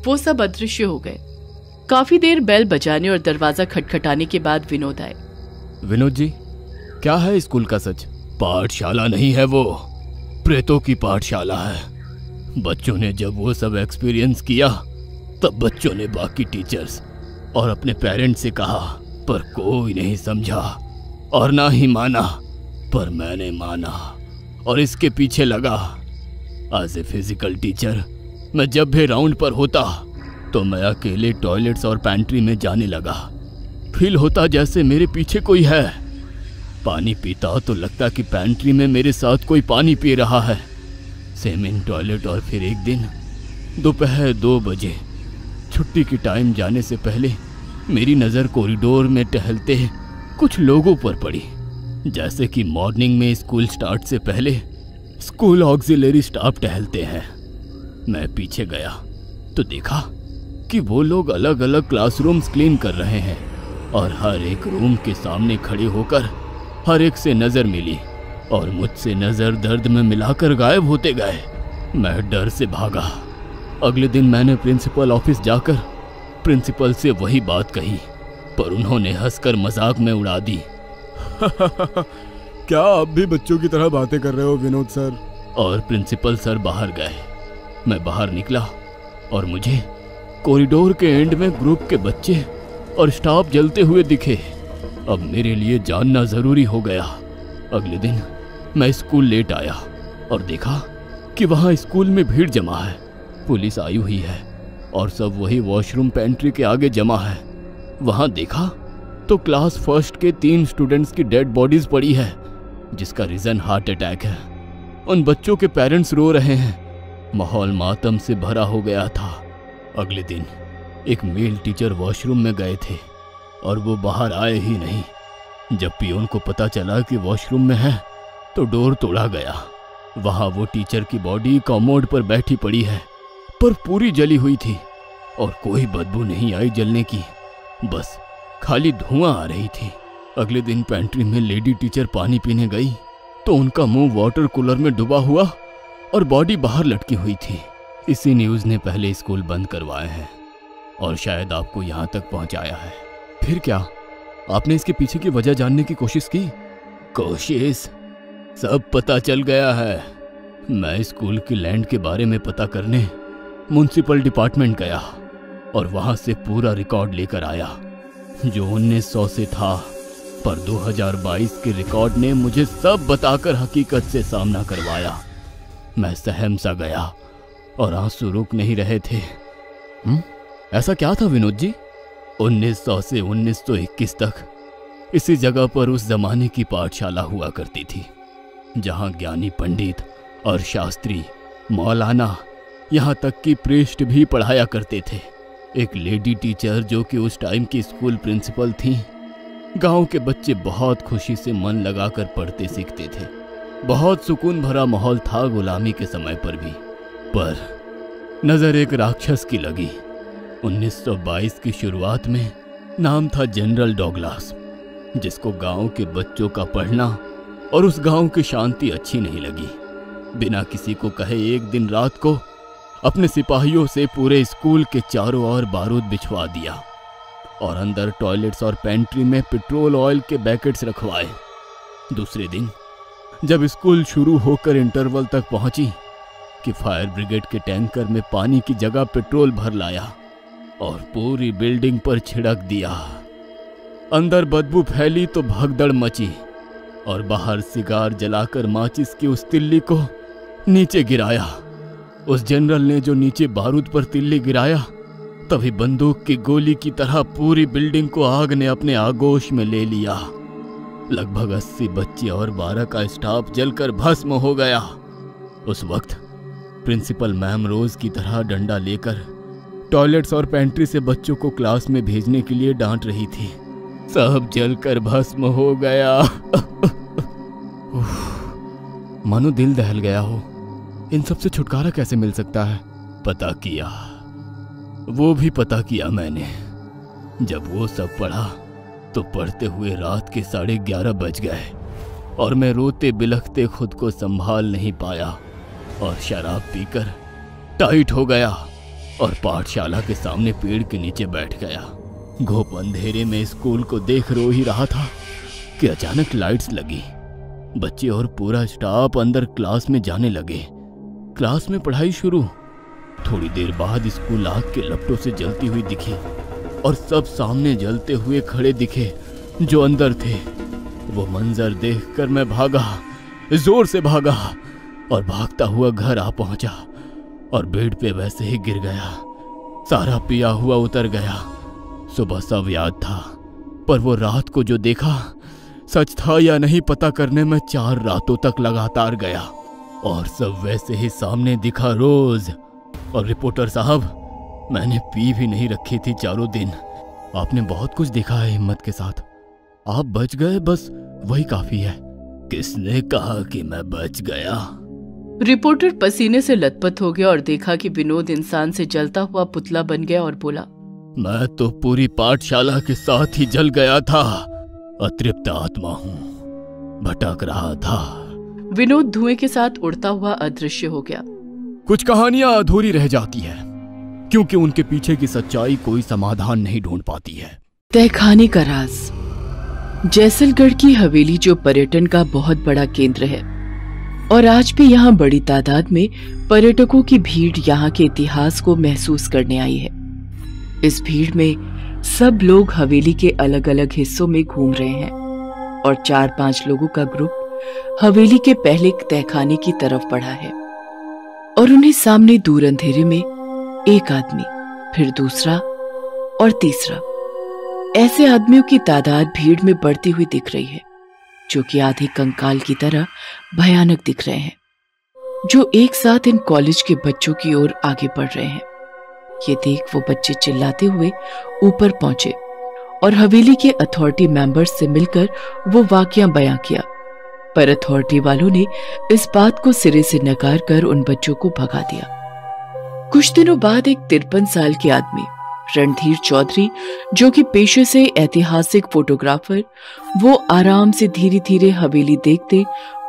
वो सब अदृश्य हो गए। काफी देर बेल बजाने और दरवाजा खटखटाने के बाद विनोद आए। विनोद जी, क्या है स्कूल का सच? पाठशाला नहीं है, वो प्रेतों की पाठशाला है। बच्चों ने जब वो सब एक्सपीरियंस किया, तब बच्चों ने बाकी टीचर्स और अपने पेरेंट्स से कहा, पर कोई नहीं समझा और ना ही माना। पर मैंने माना और इसके पीछे लगा। एज ए फिजिकल टीचर मैं जब भी राउंड पर होता तो मैं अकेले टॉयलेट्स और पैंट्री में जाने लगा। फील होता जैसे मेरे पीछे कोई है। पानी पीता तो लगता कि पैंट्री में मेरे साथ कोई पानी पी रहा है। Same in toilet. और फिर एक दिन दोपहर 2 बजे छुट्टी की टाइम जाने से पहले मेरी नज़र कॉरिडोर में टहलते कुछ लोगों पर पड़ी। जैसे कि मॉर्निंग में स्कूल स्टार्ट से पहले स्कूल ऑक्सिलरी स्टाफ टहलते हैं। मैं पीछे गया तो देखा कि वो लोग अलग अलग क्लासरूम्स क्लीन कर रहे हैं और हर एक रूम के सामने खड़े होकर हर एक से नज़र मिली और मुझसे नज़र दर्द में मिलाकर गायब होते गए। मैं डर से भागा। अगले दिन मैंने प्रिंसिपल ऑफिस जाकर प्रिंसिपल से वही बात कही, पर उन्होंने हंसकर मजाक में उड़ा दी। क्या आप भी बच्चों की तरह बातें कर रहे हो विनोद सर? और प्रिंसिपल सर बाहर गए। मैं बाहर निकला और मुझे कॉरिडोर के एंड में ग्रुप के बच्चे और स्टाफ जलते हुए दिखे। अब मेरे लिए जानना जरूरी हो गया। अगले दिन मैं स्कूल लेट आया और देखा कि वहाँ स्कूल में भीड़ जमा है। पुलिस आई हुई है और सब वही वॉशरूम पेंट्री के आगे जमा है। वहाँ देखा तो क्लास फर्स्ट के 3 स्टूडेंट्स की डेड बॉडीज पड़ी है, जिसका रीजन हार्ट अटैक है। उन बच्चों के पेरेंट्स रो रहे हैं। माहौल मातम से भरा हो गया था। अगले दिन एक मेल टीचर वॉशरूम में गए थे और वो बाहर आए ही नहीं। जब पियोन को पता चला कि वॉशरूम में है तो डोर तोड़ा गया। वहाँ वो टीचर की बॉडी कमोड पर बैठी पड़ी है, पर पूरी जली हुई थी और कोई बदबू नहीं आई जलने की, बस खाली धुआं आ रही थी। अगले दिन पेंट्री में लेडी टीचर पानी पीने गई तो उनका मुंह वाटर कूलर में डूबा हुआ और बॉडी बाहर लटकी हुई थी। इसी न्यूज़ ने पहले स्कूल बंद करवाए हैं और शायद आपको यहाँ तक पहुँचाया है। फिर क्या आपने इसके पीछे की वजह जानने की कोशिश की? कोशिश सब पता चल गया है। मैं स्कूल की लैंड के बारे में पता करने म्युनिसिपल डिपार्टमेंट गया और वहाँ से पूरा रिकॉर्ड लेकर आया जो 1900 से था, पर 2022 के रिकॉर्ड ने मुझे सब बताकर हकीकत से सामना करवाया। मैं सहम सा गया और आंसू रुक नहीं रहे थे। ऐसा क्या था विनोद जी? 1900 से 1921 तक इसी जगह पर उस जमाने की पाठशाला हुआ करती थी, जहाँ ज्ञानी पंडित और शास्त्री, मौलाना, यहाँ तक कि प्रीस्ट भी पढ़ाया करते थे। एक लेडी टीचर जो कि उस टाइम की स्कूल प्रिंसिपल थी। गांव के बच्चे बहुत खुशी से मन लगाकर पढ़ते सीखते थे। बहुत सुकून भरा माहौल था गुलामी के समय पर भी। पर नजर एक राक्षस की लगी। 1922 की शुरुआत में नाम था जनरल डॉगलास, जिसको गांव के बच्चों का पढ़ना और उस गांव की शांति अच्छी नहीं लगी। बिना किसी को कहे एक दिन रात को अपने सिपाहियों से पूरे स्कूल के चारों ओर बारूद बिछवा दिया और अंदर टॉयलेट्स और पेंट्री में पेट्रोल ऑयल के पैकेट्स रखवाए। दूसरे दिन जब स्कूल शुरू होकर इंटरवल तक पहुंची कि फायर ब्रिगेड के टैंकर में पानी की जगह पेट्रोल भर लाया और पूरी बिल्डिंग पर छिड़क दिया। अंदर बदबू फैली तो भगदड़ मची और बाहर सिगार जलाकर माचिस की उस तिल्ली को नीचे गिराया। उस जनरल ने जो नीचे बारूद पर तिल्ली गिराया, तभी बंदूक की गोली की तरह पूरी बिल्डिंग को आग ने अपने आगोश में ले लिया। लगभग 80 बच्चे और 12 का स्टाफ जलकर भस्म हो गया। उस वक्त प्रिंसिपल मैम रोज की तरह डंडा लेकर टॉयलेट्स और पेंट्री से बच्चों को क्लास में भेजने के लिए डांट रही थी। सब जलकर भस्म हो गया। मानो दिल दहल गया हो। इन सब से छुटकारा कैसे मिल सकता है? पता किया, वो भी पता किया मैंने। जब वो सब पढ़ा तो पढ़ते हुए रात के 11:30 बज गए और मैं रोते बिलखते खुद को संभाल नहीं पाया और शराब पीकर टाइट हो गया और पाठशाला के सामने पेड़ के नीचे बैठ गया। घोप अंधेरे में स्कूल को देख रो ही रहा था कि अचानक लाइट्स लगी। बच्चे और पूरा स्टाफ अंदर क्लास में जाने लगे। क्लास में पढ़ाई शुरू। थोड़ी देर बाद स्कूल आग के लपटों से जलती हुई दिखी और सब सामने जलते हुए खड़े दिखे जो अंदर थे। वो मंजर देखकर मैं भागा, जोर से भागा और भागता हुआ घर आ पहुंचा और बेड पे वैसे ही गिर गया। सारा पिया हुआ उतर गया। सुबह सब याद था, पर वो रात को जो देखा सच था या नहीं पता करने में 4 रातों तक लगातार गया और सब वैसे ही सामने दिखा रोज। और रिपोर्टर साहब, मैंने पी भी नहीं रखी थी चारों दिन। आपने बहुत कुछ देखा है हिम्मत के साथ। आप बच गए, बस वही काफी है। किसने कहा कि मैं बच गया? रिपोर्टर पसीने से लथपथ हो गया और देखा कि विनोद इंसान से जलता हुआ पुतला बन गया और बोला, मैं तो पूरी पाठशाला के साथ ही जल गया था। अतृप्त आत्मा हूँ, भटक रहा था। विनोद धुएं के साथ उड़ता हुआ अदृश्य हो गया। कुछ कहानियां अधूरी रह जाती है क्योंकि उनके पीछे की सच्चाई कोई समाधान नहीं ढूंढ पाती है। तहखाने का राज। जैसलगढ़ की हवेली जो पर्यटन का बहुत बड़ा केंद्र है और आज भी यहाँ बड़ी तादाद में पर्यटकों की भीड़ यहाँ के इतिहास को महसूस करने आई है। इस भीड़ में सब लोग हवेली के अलग अलग हिस्सों में घूम रहे हैं और 4-5 लोगों का ग्रुप हवेली के पहले तहखाने की तरफ बढ़ा है और उन्हें सामने दूर अंधेरे में एक आदमी, फिर दूसरा और तीसरा, ऐसे आदमियों की तादाद भीड़ में बढ़ती हुई दिख रही है जो कि आधे कंकाल की तरह भयानक दिख रहे हैं, जो एक साथ इन कॉलेज के बच्चों की ओर आगे बढ़ रहे हैं। ये देख वो बच्चे चिल्लाते हुए ऊपर पहुंचे और हवेली के अथॉरिटी मेंबर्स से मिलकर वो वाकया बयां किया, पर अथॉरिटी वालों ने इस बात को सिरे से नकार कर उन बच्चों को भगा दिया। कुछ दिनों बाद एक 53 साल के आदमी रणधीर चौधरी, जो कि पेशे से ऐतिहासिक फोटोग्राफर, वो आराम से धीरे धीरे हवेली देखते,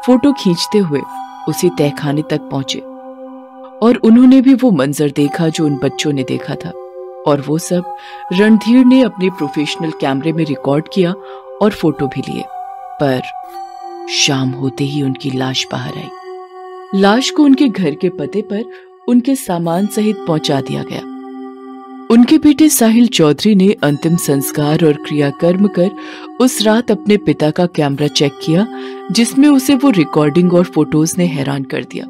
फोटो खींचते हुए उसी तहखाने तक पहुंचे और उन्होंने भी वो मंजर देखा जो उन बच्चों ने देखा था और वो सब रणधीर ने अपने प्रोफेशनल कैमरे में रिकॉर्ड किया और फोटो भी लिए। पर शाम होते ही उनकी लाश बाहर आई। लाश को उनके घर के पते पर उनके सामान सहित पहुंचा दिया गया। उनके बेटे साहिल चौधरी ने अंतिम संस्कार और क्रियाकर्म कर उस रात अपने पिता का कैमरा चेक किया, जिसमें उसे वो रिकॉर्डिंग और फोटोज ने हैरान कर दिया।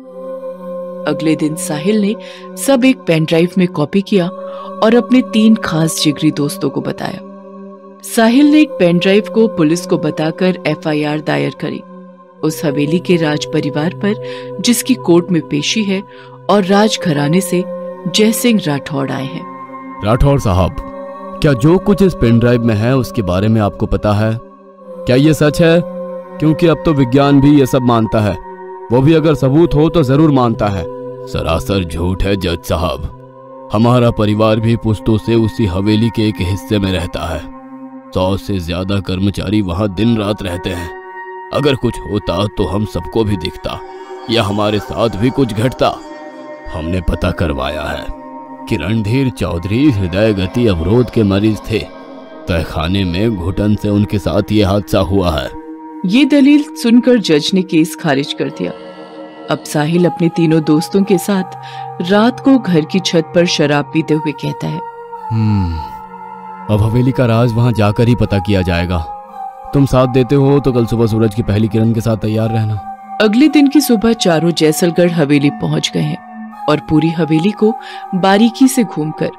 अगले दिन साहिल ने सब एक पेन ड्राइव में कॉपी किया और अपने 3 खास जिगरी दोस्तों को बताया। साहिल ने एक पेन ड्राइव को पुलिस को बताकर FIR दायर करी उस हवेली के राज परिवार पर, जिसकी कोर्ट में पेशी है और राज घराने से जय सिंह राठौड़ आए हैं। राठौड़ साहब, क्या जो कुछ इस पेन ड्राइव में है उसके बारे में आपको पता है? क्या ये सच है? क्योंकि अब तो विज्ञान भी ये सब मानता है, वो भी अगर सबूत हो तो जरूर मानता है। सरासर झूठ है जज साहब। हमारा परिवार भी पुश्तों से उसी हवेली के एक हिस्से में रहता है। 100 से ज्यादा कर्मचारी वहां दिन रात रहते हैं। अगर कुछ होता तो हम सबको भी दिखता या हमारे साथ भी कुछ घटता। हमने पता करवाया है कि रणधीर चौधरी हृदय गति अवरोध के मरीज थे। तहखाने में घुटन से उनके साथ ये हादसा हुआ है। ये दलील सुनकर जज ने केस खारिज कर दिया। अब साहिल अपने तीनों दोस्तों के साथ रात को घर की छत पर शराब पीते हुए कहता है, अब हवेली का राज वहां जाकर ही पता किया जाएगा। तुम साथ देते हो तो कल सुबह सूरज की पहली किरण के साथ तैयार रहना। अगले दिन की सुबह चारों जैसलगढ़ हवेली पहुंच गए हैं और पूरी हवेली को बारीकी से घूमकर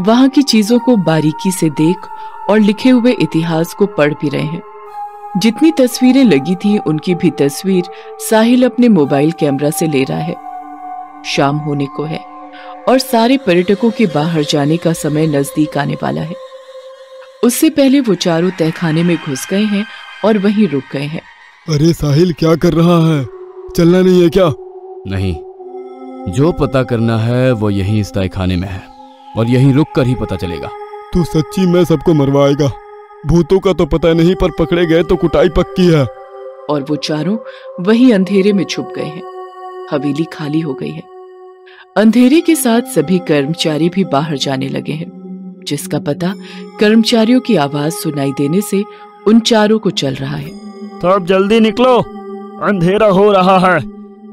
वहां की चीजों को बारीकी से देख और लिखे हुए इतिहास को पढ़ भी रहे हैं। जितनी तस्वीरें लगी थी उनकी भी तस्वीर साहिल अपने मोबाइल कैमरा से ले रहा है। शाम होने को है और सारे पर्यटकों के बाहर जाने का समय नजदीक आने वाला है। उससे पहले वो चारों तहखाने में घुस गए हैं और वहीं रुक गए हैं। अरे साहिल, क्या कर रहा है? चलना नहीं है क्या? नहीं, जो पता करना है वो यहीं इस तहखाने में है और यहीं रुक कर ही पता चलेगा। तू सच्ची में सबको मरवाएगा? भूतों का तो पता नहीं, पर पकड़े गए तो कुटाई पक्की है। और वो चारों वहीं अंधेरे में छुप गए हैं। हवेली खाली हो गई है। अंधेरे के साथ सभी कर्मचारी भी बाहर जाने लगे हैं, जिसका पता कर्मचारियों की आवाज सुनाई देने से उन चारों को चल रहा है। तो अब जल्दी निकलो, अंधेरा हो रहा है।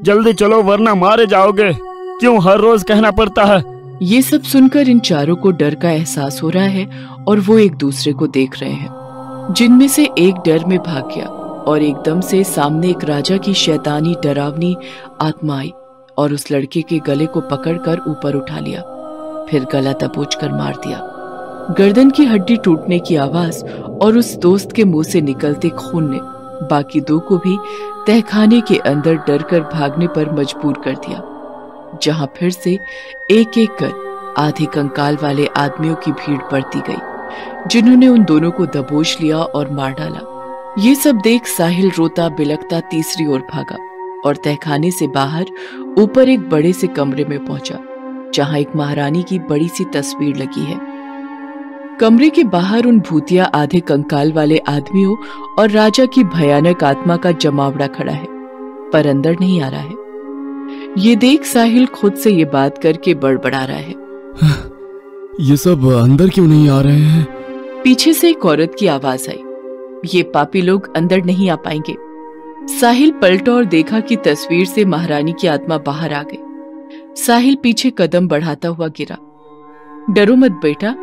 जल्दी चलो वरना मारे जाओगे। क्यों हर रोज कहना पड़ता है? ये सब सुनकर इन चारों को डर का एहसास हो रहा है और वो एक दूसरे को देख रहे हैं, जिनमें से एक डर में भाग गया और एकदम से सामने एक राजा की शैतानी डरावनी आत्मा आई और उस लड़के के गले को पकड़कर ऊपर उठा लिया, फिर गला दबोचकर मार दिया। गर्दन की हड्डी टूटने की आवाज और उस दोस्त के मुंह से निकलते खून ने बाकी 2 को भी तहखाने के अंदर डर कर भागने पर मजबूर कर दिया, जहां फिर से एक एक कर आधे कंकाल वाले आदमियों की भीड़ बढ़ती गई, जिन्होंने उन दोनों को दबोच लिया और मार डाला। ये सब देख साहिल रोता बिलखता तीसरी ओर भागा और तहखाने से बाहर ऊपर एक बड़े से कमरे में पहुंचा, जहां एक महारानी की बड़ी सी तस्वीर लगी है। कमरे के बाहर उन भूतिया आधे कंकाल वाले आदमियों और राजा की भयानक आत्मा का जमावड़ा खड़ा है, पर अंदर नहीं आ रहा है। ये देख साहिल खुद से ये बात करके बड़बड़ा रहा है, ये सब अंदर क्यों नहीं आ रहे हैं? पीछे से एक औरत की आवाज आई, ये पापी लोग अंदर नहीं आ पाएंगे। साहिल पलटा और देखा कि तस्वीर से महारानी की आत्मा बाहर आ गई। साहिल पीछे कदम बढ़ाता हुआ गिरा। डरो मत बेटा,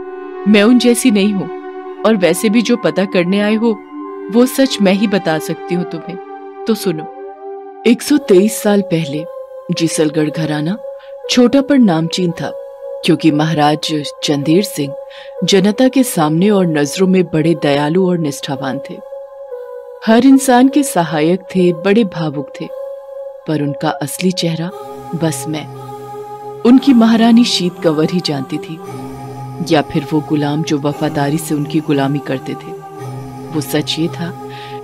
मैं उन जैसी नहीं हूं, और वैसे भी जो पता करने आए हो वो सच मैं ही बता सकती हूँ तुम्हें, तो सुनो। 123 साल पहले जिसलगढ़ घराना छोटा पर नामचीन था, क्योंकि महाराज चंदेर सिंह जनता के सामने और नजरों में बड़े दयालु और निष्ठावान थे। हर इंसान के सहायक थे, बड़े भावुक थे, पर उनका असली चेहरा बस मैं, उनकी महारानी शीत कंवर ही जानती थी, या फिर वो गुलाम जो वफादारी से उनकी गुलामी करते थे। वो सच ये था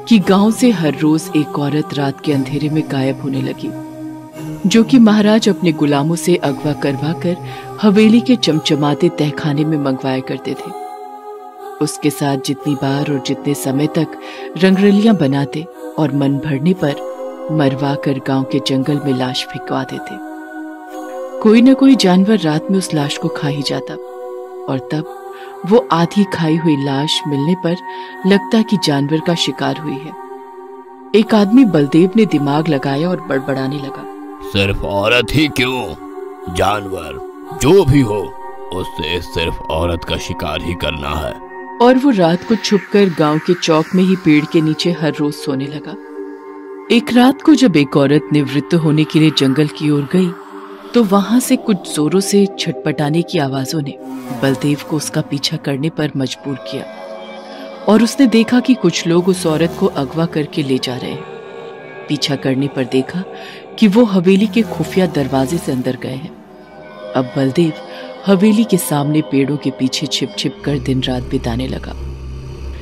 कि गांव से हर रोज एक औरत रात के अंधेरे में गायब होने लगी, जो कि महाराज अपने गुलामों से अगवा करवा कर हवेली के चमचमाते तहखाने में मंगवाया करते थे। उसके साथ जितनी बार और जितने समय तक रंगरलियां बनाते और मन भरने पर मरवा कर गांव के जंगल में लाश फेंकवा देते। कोई न कोई जानवर रात में उस लाश को खा ही जाता, और तब वो आधी खाई हुई लाश मिलने पर लगता कि जानवर का शिकार हुई है। एक आदमी बलदेव ने दिमाग लगाया और बड़बड़ाने लगा, सिर्फ औरत ही क्यों, जानवर जो भी हो, उससे सिर्फ औरत का शिकार ही करना है। और वो रात को छुपकर गांव के चौक में ही पेड़ के नीचे हर रोज सोने लगा। एक रात को जब एक औरत निवृत्त होने के लिए जंगल की ओर गई, तो वहां से कुछ जोरों से छटपटाने की आवाजों ने बलदेव को उसका पीछा करने पर मजबूर किया, और उसने देखा कि कुछ लोग उस औरत को अगवा करके ले जा रहे हैं। पीछा करने पर देखा कि वो हवेली के खुफिया दरवाजे से अंदर गए हैं। अब बलदेव हवेली के सामने पेड़ों के पीछे छिप छिप कर दिन रात बिताने लगा।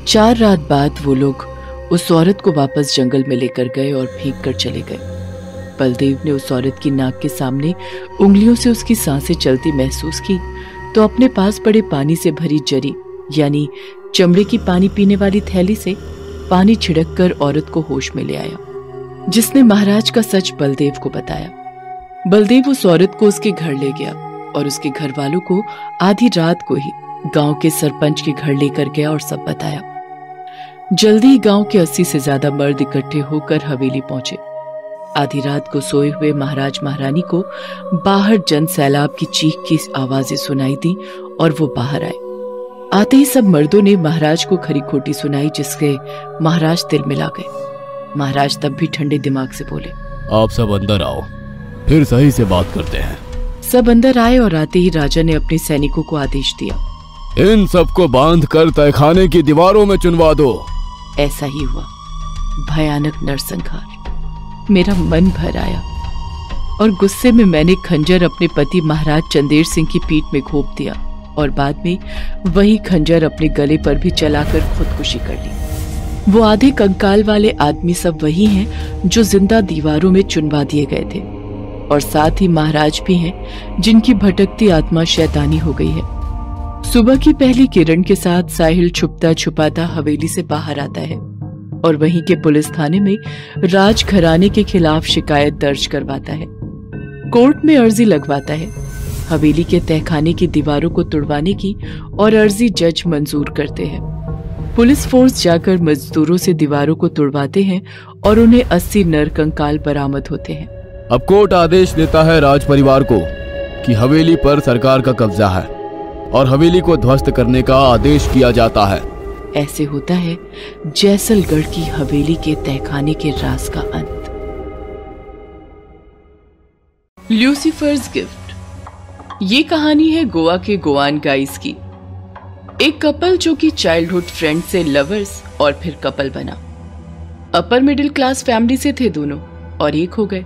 4 रात बाद वो लोग उस औरत को वापस जंगल में लेकर गए और फेंक कर चले गए। बलदेव ने उस औरत की नाक के सामने उंगलियों से उसकी सांसें चलती महसूस की, तो अपने पास पड़े पानी से भरी जरी यानी चमड़े की पानी पीने वाली थैली से पानी छिड़क कर औरत को होश में ले आया, जिसने महाराज का सच बलदेव को बताया। बलदेव उस औरत को उसके घर ले गया और उसके घर वालों को आधी रात को ही गांव के सरपंच के घर लेकर गया और सब बताया। जल्दी ही गांव के 80 से ज्यादा मर्द इकट्ठे होकर हवेली पहुंचे। आधी रात को सोए हुए महाराज महारानी को बाहर जन सैलाब की चीख की आवाजें सुनाई दी और वो बाहर आए। आते ही सब मर्दों ने महाराज को खरी खोटी सुनाई, जिसके महाराज दिल मिला गए। महाराज तब भी ठंडे दिमाग से बोले, आप सब अंदर आओ, फिर सही से बात करते हैं। सब अंदर आए और आते ही राजा ने अपने सैनिकों को आदेश दिया, इन सबको बांध कर तहखाने की दीवारों में चुनवा दो। ऐसा ही हुआ। भयानक नरसंहार। मेरा मन भर आया और गुस्से में मैंने खंजर अपने पति महाराज चंदेर सिंह की पीठ में घोंप दिया और बाद में वही खंजर अपने गले पर भी चलाकर खुदकुशी कर ली। वो आधे कंकाल वाले आदमी सब वही हैं जो जिंदा दीवारों में चुनवा दिए गए थे, और साथ ही महाराज भी हैं जिनकी भटकती आत्मा शैतानी हो गई है। सुबह की पहली किरण के साथ साहिल छुपता छुपाता हवेली से बाहर आता है और वहीं के पुलिस थाने में राज घराने के खिलाफ शिकायत दर्ज करवाता है। कोर्ट में अर्जी लगवाता है। हवेली के तहखाने की दीवारों को तुड़वाने की और अर्जी जज मंजूर करते हैं। पुलिस फोर्स जाकर मजदूरों से दीवारों को तुड़वाते हैं और उन्हें 80 नर कंकाल बरामद होते हैं। अब कोर्ट आदेश देता है राज परिवार को कि हवेली पर सरकार का कब्जा है और हवेली को ध्वस्त करने का आदेश किया जाता है। ऐसे होता है जैसलगढ़ की हवेली के तहखाने के राज का अंत। ल्यूसीफर्स गिफ्ट। ये कहानी है गोवा के गोवान गाइस की। एक कपल जो कि चाइल्डहुड फ्रेंड से लवर्स और फिर कपल बना। अपर मिडिल क्लास फैमिली से थे दोनों और एक हो गए।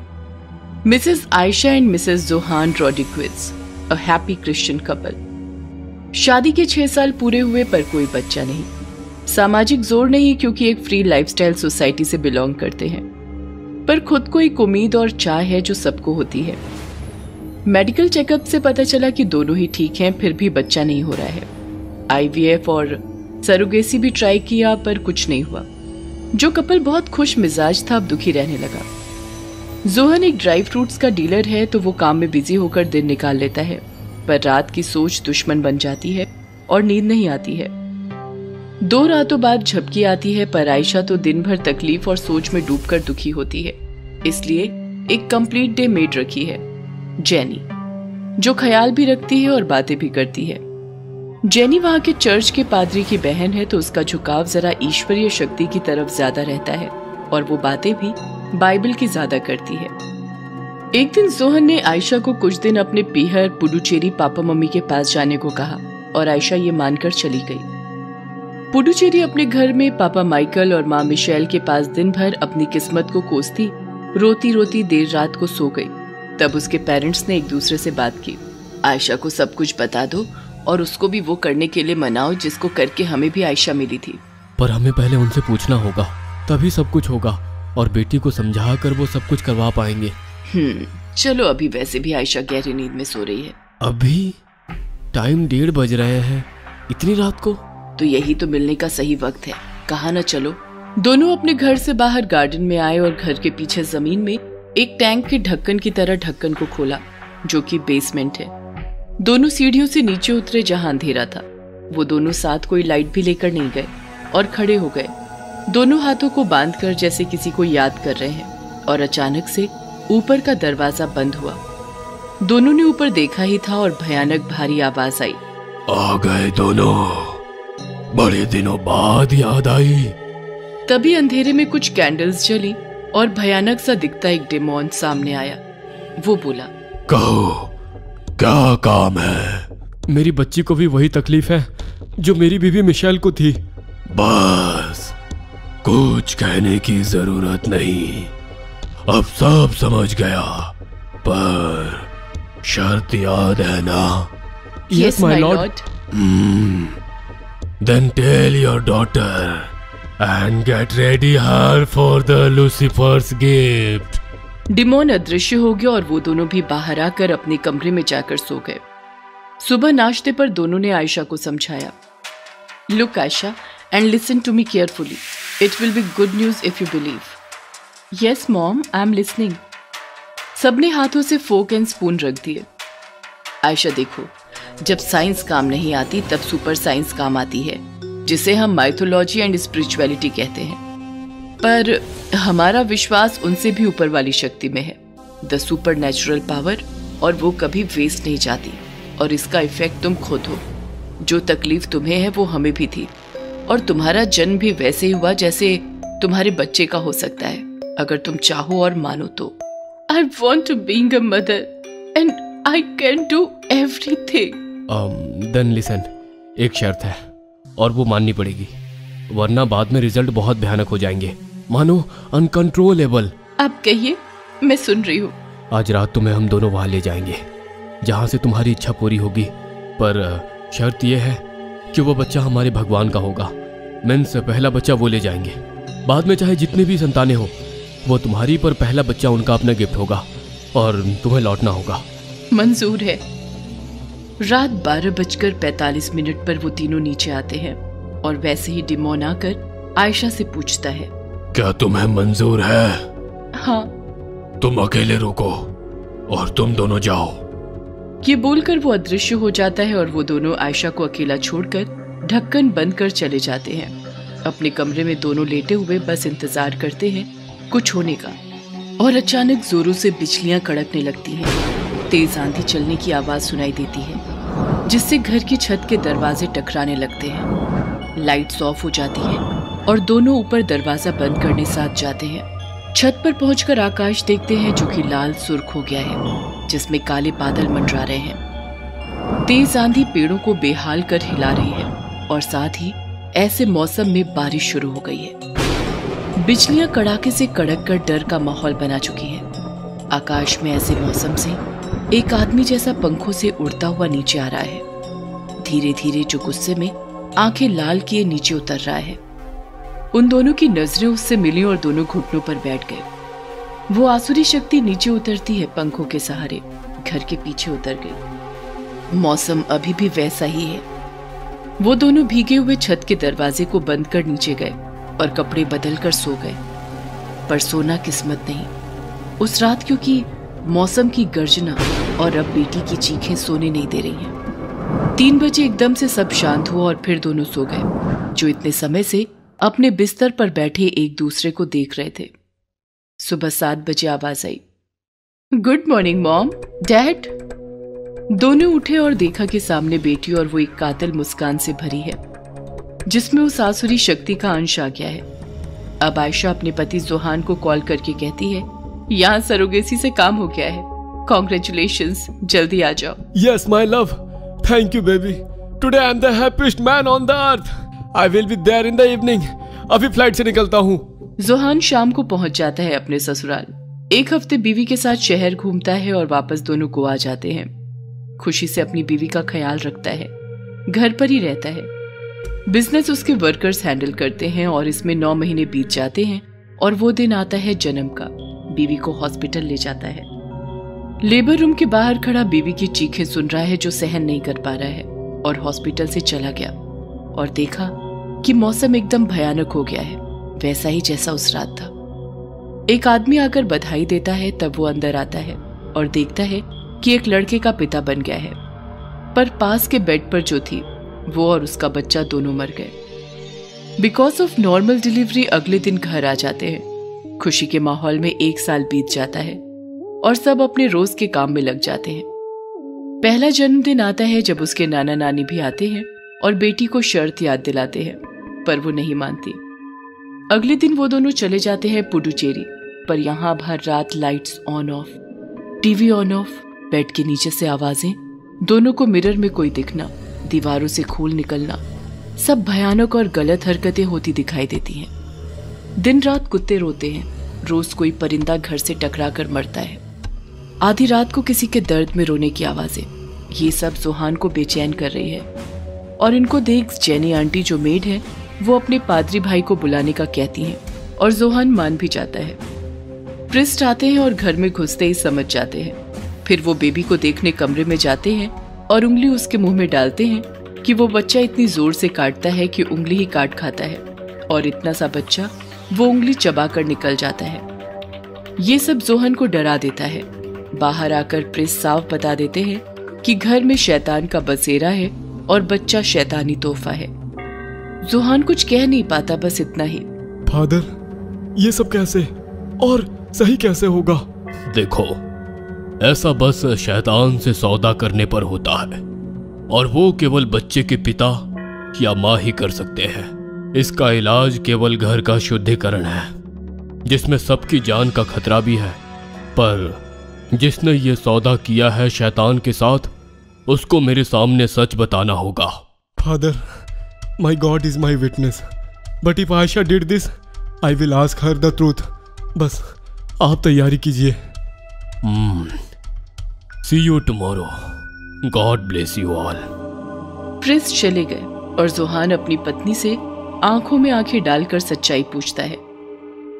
Mrs Ayesha and Mrs Johan Rodriguez, a happy Christian couple. शादी के 6 साल पूरे हुए पर कोई बच्चा नहीं। सामाजिक जोर नहीं, क्योंकि एक फ्री लाइफस्टाइल सोसाइटी से बिलोंग करते हैं, पर खुद को एक उम्मीद और चाह है जो सबको होती है। मेडिकल चेकअप से पता चला कि दोनों ही ठीक हैं, फिर भी बच्चा नहीं हो रहा है। IVF और सरोगेसी भी ट्राई किया पर कुछ नहीं हुआ। जो कपल बहुत खुश मिजाज था अब दुखी रहने लगा। जोहन एक ड्राई फ्रूट्स का डीलर है, तो वो काम में बिजी होकर दिन निकाल लेता है, पर रात की सोच दुश्मन बन जाती है और नींद नहीं आती है। 2 रातों बाद झपकी आती है, पर आयशा तो दिन भर तकलीफ और सोच में डूबकर दुखी होती है। इसलिए एक कंप्लीट डे मेड रखी है, जेनी, जो ख्याल भी रखती है और बातें भी करती है। जेनी वहां के चर्च के पादरी की बहन है, तो उसका झुकाव जरा ईश्वरीय शक्ति की तरफ ज्यादा रहता है और वो बातें भी बाइबल की ज्यादा करती है। एक दिन जोहन ने आयशा को कुछ दिन अपने पीहर पुडुचेरी पापा मम्मी के पास जाने को कहा और आयशा ये मानकर चली गई। पुडुचेरी अपने घर में पापा माइकल और माँ मिशेल के पास दिन भर अपनी किस्मत को कोसती रोती रोती देर रात को सो गई। तब उसके पेरेंट्स ने एक दूसरे से बात की, आयशा को सब कुछ बता दो और उसको भी वो करने के लिए मनाओ जिसको करके हमें भी आयशा मिली थी। पर हमें पहले उनसे पूछना होगा, तभी सब कुछ होगा और बेटी को समझा कर वो सब कुछ करवा पाएंगे। चलो, अभी वैसे भी आयशा गहरी नींद में सो रही है। अभी टाइम 1:30 बज रहे हैं, इतनी रात को? तो यही तो मिलने का सही वक्त है, कहा ना चलो। दोनों अपने घर से बाहर गार्डन में आए और घर के पीछे जमीन में एक टैंक के ढक्कन की तरह ढक्कन को खोला, जो कि बेसमेंट है। दोनों सीढ़ियों से नीचे उतरे जहां अंधेरा था। वो दोनों साथ कोई लाइट भी लेकर नहीं गए और खड़े हो गए, दोनों हाथों को बांधकर जैसे किसी को याद कर रहे हैं। और अचानक से ऊपर का दरवाजा बंद हुआ। दोनों ने ऊपर देखा ही था और भयानक भारी आवाज आई, आ गए दोनों, बड़े दिनों बाद याद आई। तभी अंधेरे में कुछ कैंडल्स जली और भयानक सा दिखता एक डेमोन सामने आया। वो बोला, कहो क्या काम है? मेरी बच्ची को भी वही तकलीफ है जो मेरी बीवी मिशेल को थी। बस, कुछ कहने की जरूरत नहीं, अब सब समझ गया, पर शर्त याद है ना? Yes, my lord. Then tell your daughter and get ready her for the Lucifer's gift. Demon अदृश्य हो गया और वो दोनों भी बाहर आकर अपने कमरे में जाकर सो गए। सुबह नाश्ते पर दोनों ने आयशा को समझाया, look Ayesha and listen to me carefully, it will be good news if you believe. Yes mom, I am listening. सबने हाथों से फोक एंड स्पून रख दिए। आयशा देखो, जब साइंस काम नहीं आती तब सुपर साइंस काम आती है, जिसे हम माइथोलॉजी एंड स्पिरिचुअलिटी कहते हैं। पर हमारा विश्वास उनसे भी ऊपर वाली शक्ति में है, द सुपर नेचुरल पावर, और वो कभी वेस्ट नहीं जाती और इसका इफेक्ट तुम खुद हो। जो तकलीफ तुम्हें है वो हमें भी थी और तुम्हारा जन्म भी वैसे ही हुआ जैसे तुम्हारे बच्चे का हो सकता है, अगर तुम चाहो और मानो तो। I want to being a mother and I can do everything. Then listen, एक शर्त है और वो माननी पड़ेगी, वरना बाद में रिजल्ट बहुत भयानक हो जाएंगे। मानो अनकंट्रोलेबल। आप कहिए, मैं सुन रही हूँ। आज रात तुम्हें हम दोनों वहां ले जाएंगे जहां से तुम्हारी इच्छा पूरी होगी, पर शर्त यह है कि वो बच्चा हमारे भगवान का होगा। मीन्स पहला बच्चा वो ले जाएंगे, बाद में चाहे जितनी भी संतानें हो वो तुम्हारी, पर पहला बच्चा उनका अपना गिफ्ट होगा और तुम्हें लौटना होगा। मंजूर है। रात 12:45 पर वो तीनों नीचे आते हैं और वैसे ही डिमोन आकर आयशा से पूछता है, क्या तुम्हें मंजूर है? हाँ। तुम अकेले रुको और तुम दोनों जाओ। ये बोलकर वो अदृश्य हो जाता है और वो दोनों आयशा को अकेला छोड़कर ढक्कन बंद कर चले जाते हैं। अपने कमरे में दोनों लेटे हुए बस इंतजार करते हैं कुछ होने का, और अचानक जोरों से बिजलियां कड़कने लगती हैं। तेज आंधी चलने की आवाज सुनाई देती है, जिससे घर की छत के दरवाजे टकराने लगते हैं। लाइट्स ऑफ हो जाती हैं और दोनों ऊपर दरवाजा बंद करने साथ जाते हैं। छत पर पहुंचकर आकाश देखते हैं जो कि लाल सुर्ख हो गया है, जिसमें काले बादल मंडरा रहे हैं। तेज आंधी पेड़ों को बेहाल कर हिला रही है और साथ ही ऐसे मौसम में बारिश शुरू हो गई है। बिजलियां कड़ाके से कड़क कर डर का माहौल बना चुकी हैं। आकाश में ऐसे मौसम से एक आदमी जैसा पंखों से उड़ता हुआ नीचे आ रहा है। धीरे धीरे जो गुस्से में आंखें लाल किए नीचे उतर रहा है। उन दोनों की नजरें उससे मिली और दोनों घुटनों पर बैठ गए। वो आसुरी शक्ति नीचे उतरती है, पंखों के सहारे घर के पीछे उतर गई। मौसम अभी भी वैसा ही है। वो दोनों भीगे हुए छत के दरवाजे को बंद कर नीचे गए और कपड़े बदल कर सो गए। पर सोना किस्मत नहीं उस रात, क्योंकि मौसम की गर्जना और अब बेटी की चीखें सोने नहीं दे रही हैं। 3 बजे एकदम से सब शांत हुआ और फिर दोनों सो गए, जो इतने समय से अपने बिस्तर पर बैठे एक दूसरे को देख रहे थे। सुबह 7 बजे आवाज आई, गुड मॉर्निंग मॉम, डैड। दोनों उठे और देखा कि सामने बेटी और वो एक कातिल मुस्कान से भरी है, जिसमें उस आसुरी शक्ति का अंश आ गया है। अब आयशा अपने पति जोहान को कॉल करके कहती है, यहाँ सरोगेसी से काम हो गया है, कॉन्ग्रेचुलेशंस, जल्दी आ जाओ। Yes my love, thank you baby, today I am the happiest man on the earth, I will be there in the evening. अभी फ्लाइट से निकलता हूँ। जोहान शाम को पहुंच जाता है अपने ससुराल। 1 हफ्ते बीवी के साथ शहर घूमता है और वापस दोनों गोवा जाते हैं। खुशी से अपनी बीवी का ख्याल रखता है, घर पर ही रहता है। बिजनेस उसके वर्कर्स हैंडल करते हैं और इसमें 9 महीने बीत जाते हैं और वो दिन आता है जन्म का। बीवी को हॉस्पिटल ले जाता है। लेबर रूम के बाहर खड़ा बीवी की चीखें सुन रहा है, जो सहन नहीं कर पा रहा है, और हॉस्पिटल से चला गया और देखा कि मौसम एकदम भयानक हो गया है, वैसा ही जैसा उस रात था। एक आदमी आकर बधाई देता है, तब वो अंदर आता है और देखता है कि एक लड़के का पिता बन गया है। पर पास के बेड पर जो थी वो और उसका बच्चा दोनों मर गए। बिकॉज ऑफ नॉर्मल डिलीवरी अगले दिन घर आ जाते हैं। खुशी के माहौल में 1 साल बीत जाता है और सब अपने रोज के काम में लग जाते हैं। पहला जन्मदिन आता है जब उसके नाना नानी भी आते हैं और बेटी को शर्त याद दिलाते हैं, पर वो नहीं मानती। अगले दिन वो दोनों चले जाते हैं पुडुचेरी, पर यहाँ भर रात lights on off, TV on off, bed के नीचे से आवाजें, दोनों को मिरर में कोई दिखना, दीवारों से खून निकलना, सब भयानक और गलत हरकतें होती दिखाई देती हैं। दिन रात कुत्ते रोते हैं, रोज कोई परिंदा घर से टकरा कर मरता है। आधी रात को किसी के दर्द में रोने की आवाजें, ये सब जोहान को बेचैन कर रही है। और इनको देख जेनी आंटी जो मेड है, वो अपने पादरी भाई को बुलाने का कहती हैं और जोहान मान भी जाता है। प्रिस्ट आते हैं और घर में घुसते ही समझ जाते हैं। फिर वो बेबी को देखने कमरे में जाते हैं और उंगली उसके मुंह में डालते हैं कि वो बच्चा इतनी जोर से काटता है कि उंगली ही काट खाता है, और इतना सा बच्चा वो उंगली चबा कर निकल जाता है। ये सब जोहन को डरा देता है। बाहर आकर प्रिस्ट साफ बता देते हैं कि घर में शैतान का बसेरा है और बच्चा शैतानी तोहफा है। जोहान कुछ कह नहीं पाता, बस इतना ही, फादर ये सब कैसे और सही कैसे होगा? देखो, ऐसा बस शैतान से सौदा करने पर होता है, और वो केवल बच्चे के पिता या माँ ही कर सकते हैं। इसका इलाज केवल घर का शुद्धिकरण है, जिसमें सबकी जान का खतरा भी है। पर जिसने ये सौदा किया है शैतान के साथ, उसको मेरे सामने सच बताना होगा। Father, my God is my witness, but if Ayesha did this, I will ask her the truth. बस आप तैयारी कीजिए। See you tomorrow, God bless you all. Priest चले गए और जोहान अपनी पत्नी से आंखों में आंखें डालकर सच्चाई पूछता है।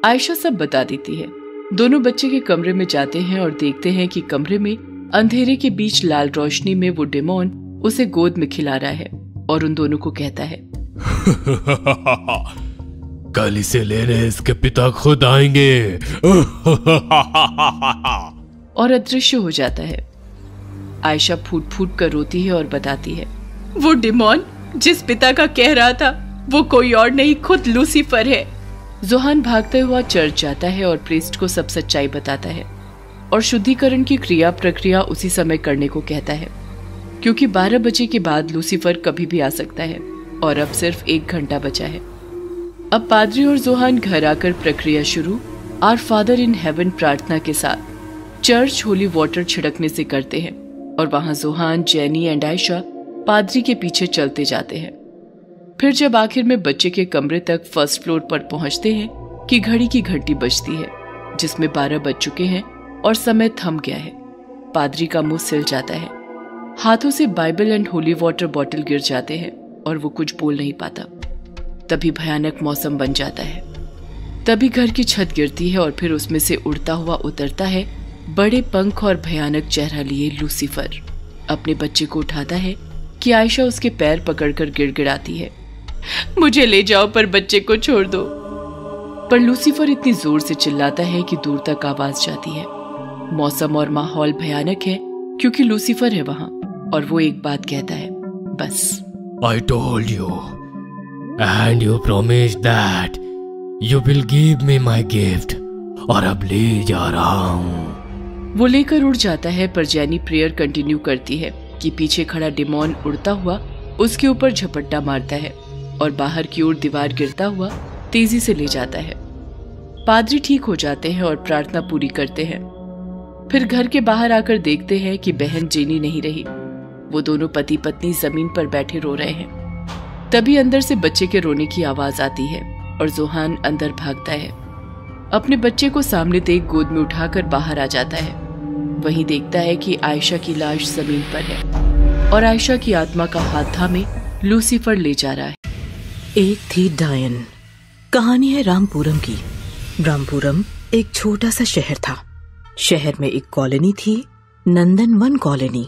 आयशा सब बता देती है। दोनों बच्चे के कमरे में जाते हैं और देखते हैं कि कमरे में अंधेरे के बीच लाल रोशनी में वो डेमोन उसे गोद में खिला रहा है और उन दोनों को कहता है, कल इसे लेने इसके पिता खुद आएंगे। और अदृश्य हो जाता है। आयशा फूट फूट कर रोती है और बताती है, वो डेमोन जिस पिता का कह रहा था, वो कोई और नहीं, खुद लूसीफर है। जोहान भागता हुआ चर्च जाता है और प्रीस्ट को सब सच्चाई बताता है और शुद्धिकरण की क्रिया प्रक्रिया उसी समय करने को कहता है, क्योंकि 12 बजे के बाद लूसीफर कभी भी आ सकता है और अब सिर्फ 1 घंटा बचा है। अब पादरी और जोहान घर आकर प्रक्रिया शुरू आवर फादर इन हेवन प्रार्थना के साथ चर्च होली वाटर छिड़कने से करते हैं, और वहां जोहान, जेनी एंड आयशा पादरी के पीछे चलते जाते हैं। फिर जब आखिर में बच्चे के कमरे तक फर्स्ट फ्लोर पर पहुंचते हैं, कि घड़ी की घंटी बजती है जिसमें 12 बज चुके हैं और समय थम गया है। पादरी का मुंह सिल जाता है, हाथों से Bible and holy water bottle गिर जाते हैं और वो कुछ बोल नहीं पाता। तभी भयानक मौसम बन जाता है। तभी घर की छत गिरती है और फिर उसमें से उड़ता हुआ उतरता है बड़े पंख और भयानक चेहरा लिए लूसीफर। अपने बच्चे को उठाता है कि आयशा उसके पैर पकड़कर गिड़गिड़ाती है, मुझे ले जाओ पर बच्चे को छोड़ दो। पर लूसीफर इतनी जोर से चिल्लाता है कि दूर तक आवाज जाती है। मौसम और माहौल भयानक है क्योंकि लूसीफर है वहां और वो एक बात कहता है, बस। I told you, and you promised that you will give me my gift, और अब ले जा रहा हूँ। वो लेकर उड़ जाता है पर जैनी प्रेयर कंटिन्यू करती है कि पीछे खड़ा डिमोन उड़ता हुआ उसके ऊपर झपट्टा मारता है और बाहर की ओर दीवार गिरता हुआ तेजी से ले जाता है। पादरी ठीक हो जाते हैं और प्रार्थना पूरी करते हैं। फिर घर के बाहर आकर देखते हैं कि बहन जेनी नहीं रही। वो दोनों पति पत्नी जमीन पर बैठे रो रहे हैं। तभी अंदर से बच्चे के रोने की आवाज आती है और जोहान अंदर भागता है। अपने बच्चे को सामने देख गोद में उठाकर बाहर आ जाता है। वहीं देखता है कि आयशा की लाश जमीन पर है और आयशा की आत्मा का हाथ थामे लूसीफर ले जा रहा है। एक थी डायन। कहानी है रामपुरम की। रामपुरम एक छोटा सा शहर था। शहर में एक कॉलोनी थी, नंदनवन कॉलोनी।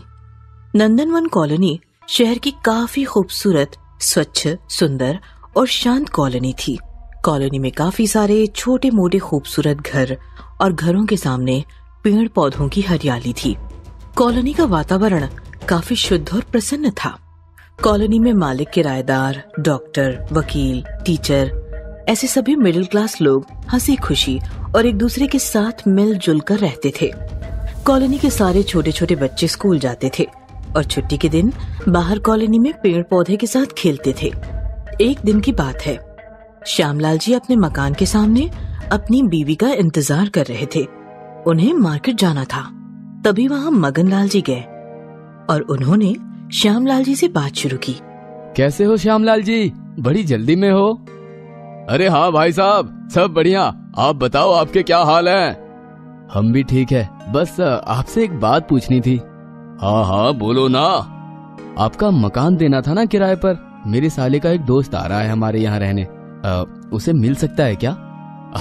नंदनवन कॉलोनी शहर की काफी खूबसूरत, स्वच्छ, सुंदर और शांत कॉलोनी थी। कॉलोनी में काफी सारे छोटे मोटे खूबसूरत घर और घरों के सामने पेड़ पौधों की हरियाली थी। कॉलोनी का वातावरण काफी शुद्ध और प्रसन्न था। कॉलोनी में मालिक, किराएदार, डॉक्टर, वकील, टीचर, ऐसे सभी मिडिल क्लास लोग हंसी खुशी और एक दूसरे के साथ मिलजुल कर रहते थे। कॉलोनी के सारे छोटे छोटे बच्चे स्कूल जाते थे और छुट्टी के दिन बाहर कॉलोनी में पेड़ पौधे के साथ खेलते थे। एक दिन की बात है, श्यामलाल जी अपने मकान के सामने अपनी बीवी का इंतजार कर रहे थे। उन्हें मार्केट जाना था। तभी वहाँ मगनलाल जी गए और उन्होंने श्यामलाल जी से बात शुरू की। कैसे हो श्यामलाल जी, बड़ी जल्दी में हो? अरे हाँ भाई साहब, सब बढ़िया। आप बताओ, आपके क्या हाल है? हम भी ठीक है, बस आपसे एक बात पूछनी थी। हाँ हाँ बोलो ना। आपका मकान देना था ना किराए पर। मेरे साले का एक दोस्त आ रहा है हमारे यहाँ रहने, उसे मिल सकता है क्या?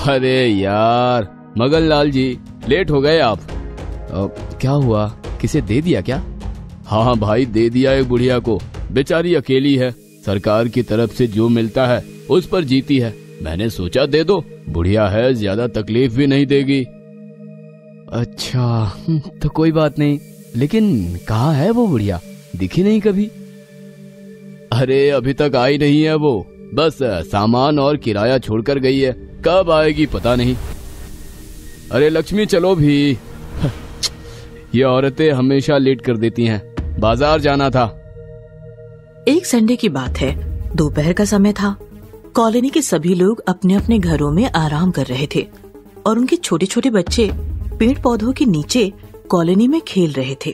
अरे यार मगनलाल जी, लेट हो गए आप। क्या हुआ, किसे दे दिया क्या? हाँ भाई, दे दिया एक बुढ़िया को। बेचारी अकेली है, सरकार की तरफ से जो मिलता है उस पर जीती है। मैंने सोचा दे दो, बुढ़िया है, ज्यादा तकलीफ भी नहीं देगी। अच्छा तो कोई बात नहीं, लेकिन कहाँ है वो बुढ़िया? दिखी नहीं कभी। अरे अभी तक आई नहीं है वो, बस सामान और किराया छोड़कर गई है, कब आएगी पता नहीं। अरे लक्ष्मी चलो भी। ये औरतें हमेशा लेट कर देती हैं, बाजार जाना था। एक संडे की बात है, दोपहर का समय था। कॉलोनी के सभी लोग अपने अपने घरों में आराम कर रहे थे और उनके छोटे छोटे बच्चे पेड़ पौधों के नीचे कॉलोनी में खेल रहे थे।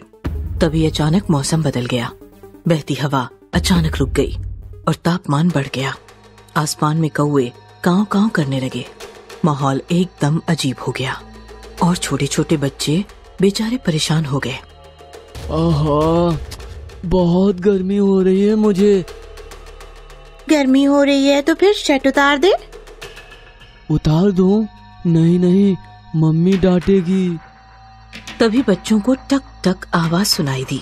तभी अचानक मौसम बदल गया। बहती हवा अचानक रुक गई और तापमान बढ़ गया। आसमान में कौवे कांव कांव करने लगे। माहौल एकदम अजीब हो गया और छोटे छोटे बच्चे बेचारे परेशान हो गए। आहा, बहुत गर्मी हो रही है मुझे। गर्मी हो रही है तो फिर शर्ट उतार दे। उतार दो? नहीं नहीं, मम्मी डांटेगी। तभी बच्चों को टक टक आवाज सुनाई दी।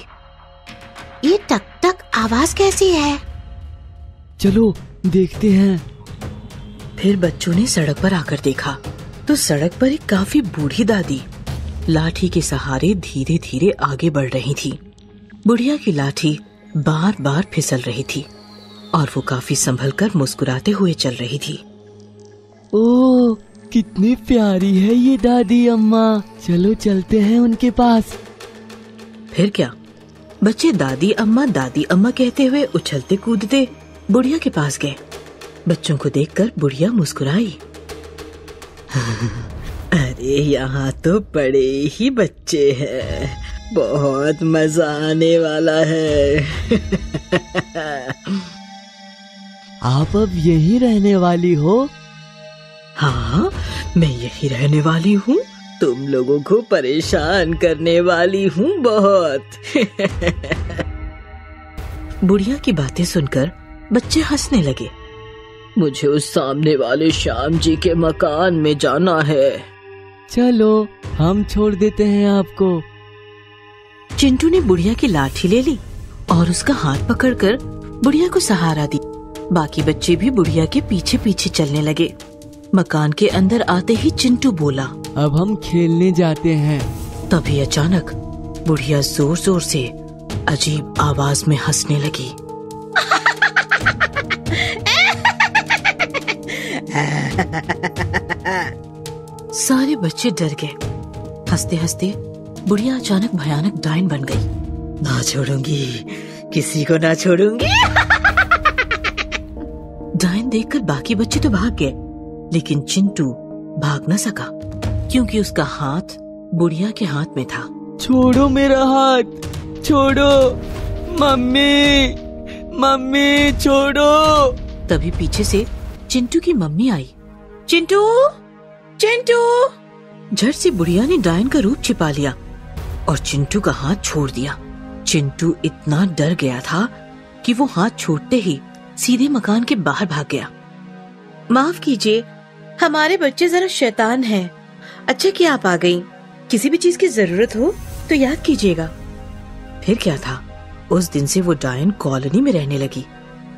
ये टक टक आवाज कैसी है? चलो देखते हैं। फिर बच्चों ने सड़क पर आकर देखा तो सड़क पर एक काफी बूढ़ी दादी लाठी के सहारे धीरे धीरे आगे बढ़ रही थी। बुढ़िया की लाठी बार बार फिसल रही थी और वो काफी संभल कर मुस्कुराते हुए चल रही थी। ओह, कितनी प्यारी है ये दादी अम्मा, चलो चलते हैं उनके पास। फिर क्या, बच्चे दादी अम्मा कहते हुए उछलते कूदते बुढ़िया के पास गए। बच्चों को देखकर बुढ़िया मुस्कुराई। अरे यहाँ तो बड़े ही बच्चे हैं, बहुत मजा आने वाला है। आप अब यहीं रहने वाली हो? हाँ, मैं यही रहने वाली हूँ। तुम लोगों को परेशान करने वाली हूँ बहुत। बुढ़िया की बातें सुनकर बच्चे हंसने लगे। मुझे उस सामने वाले श्याम जी के मकान में जाना है। चलो, हम छोड़ देते हैं आपको। चिंटू ने बुढ़िया की लाठी ले ली और उसका हाथ पकड़कर बुढ़िया को सहारा दी। बाकी बच्चे भी बुढ़िया के पीछे पीछे चलने लगे। मकान के अंदर आते ही चिंटू बोला, अब हम खेलने जाते हैं। तभी अचानक बुढ़िया जोर जोर से अजीब आवाज में हंसने लगी। सारे बच्चे डर गए। हंसते हंसते बुढ़िया अचानक भयानक डायन बन गई। ना छोड़ूंगी, किसी को ना छोड़ूंगी। डायन देखकर बाकी बच्चे तो भाग गए, लेकिन चिंटू भाग न सका क्योंकि उसका हाथ बुढ़िया के हाथ में था। छोड़ो मेरा हाथ, छोड़ो, मम्मी, मम्मी छोड़ो। तभी पीछे से चिंटू की मम्मी आई। चिंटू, चिंटू। झट से बुढ़िया ने डायन का रूप छिपा लिया और चिंटू का हाथ छोड़ दिया। चिंटू इतना डर गया था कि वो हाथ छोड़ते ही सीधे मकान के बाहर भाग गया। माफ कीजिए, हमारे बच्चे जरा शैतान हैं। अच्छा कि आप आ गईं। किसी भी चीज की जरूरत हो तो याद कीजिएगा। फिर क्या था, उस दिन से वो डायन कॉलोनी में रहने लगी,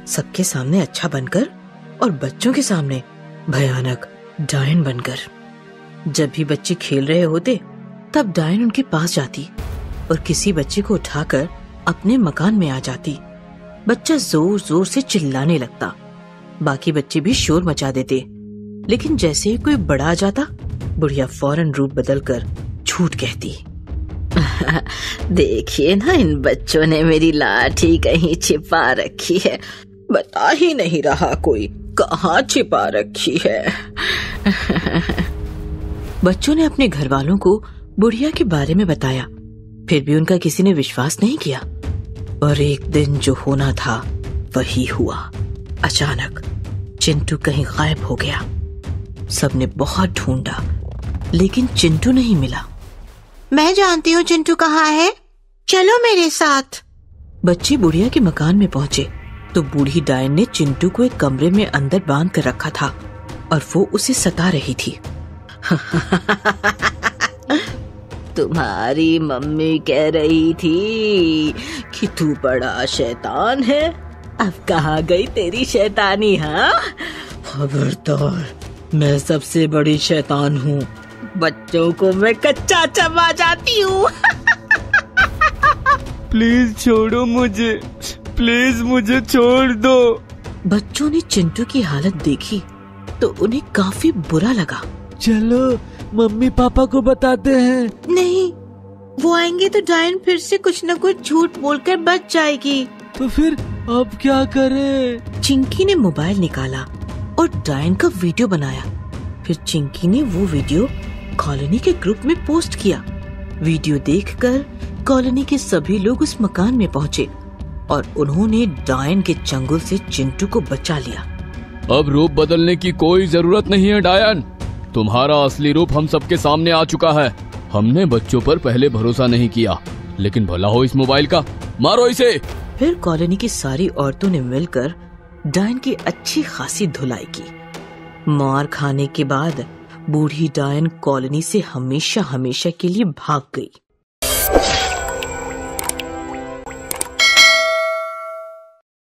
सबके सामने अच्छा बनकर और बच्चों के सामने भयानक डायन बनकर। जब भी बच्चे खेल रहे होते तब डायन उनके पास जाती और किसी बच्चे को उठाकर अपने मकान में आ जाती। बच्चा जोर जोर से चिल्लाने लगता। बाकी बच्चे भी शोर मचा देते, लेकिन जैसे ही कोई बड़ा आ जाता बुढ़िया फौरन रूप बदलकर झूठ कहती। देखिए ना, इन बच्चों ने मेरी लाठी कहीं छिपा रखी है। बता ही नहीं रहा कोई कहाँ छिपा रखी है। बच्चों ने अपने घर वालों को बुढ़िया के बारे में बताया, फिर भी उनका किसी ने विश्वास नहीं किया। और एक दिन जो होना था वही हुआ। अचानक चिंटू कहीं गायब हो गया। सबने बहुत ढूंढा, लेकिन चिंटू नहीं मिला। मैं जानती हूँ चिंटू कहाँ है, चलो मेरे साथ। बच्चे बुढ़िया के मकान में पहुँचे तो बूढ़ी डायन ने चिंटू को एक कमरे में अंदर बांध कर रखा था और वो उसे सता रही थी। तुम्हारी मम्मी कह रही थी कि तू बड़ा शैतान है। अब कहाँ गई तेरी शैतानी? हाँ, खबरदार, मैं सबसे बड़ी शैतान हूँ। बच्चों को मैं कच्चा चबा जाती हूँ। प्लीज छोड़ो मुझे, प्लीज मुझे छोड़ दो। बच्चों ने चिंटू की हालत देखी तो उन्हें काफी बुरा लगा। चलो मम्मी पापा को बताते हैं। नहीं, वो आएंगे तो डायन फिर से कुछ न कुछ झूठ बोलकर बच जाएगी। तो फिर अब क्या करें? चिंकी ने मोबाइल निकाला और डायन का वीडियो बनाया। फिर चिंकी ने वो वीडियो कॉलोनी के ग्रुप में पोस्ट किया। वीडियो देखकर कॉलोनी के सभी लोग उस मकान में पहुँचे और उन्होंने डायन के चंगुल से चिंटू को बचा लिया। अब रूप बदलने की कोई जरूरत नहीं है डायन, तुम्हारा असली रूप हम सबके सामने आ चुका है। हमने बच्चों पर पहले भरोसा नहीं किया, लेकिन भला हो इस मोबाइल का, मारो इसे। फिर कॉलोनी की सारी औरतों ने मिलकर डायन की अच्छी खासी धुलाई की। मार खाने के बाद बूढ़ी डायन कॉलोनी से हमेशा हमेशा के लिए भाग गई।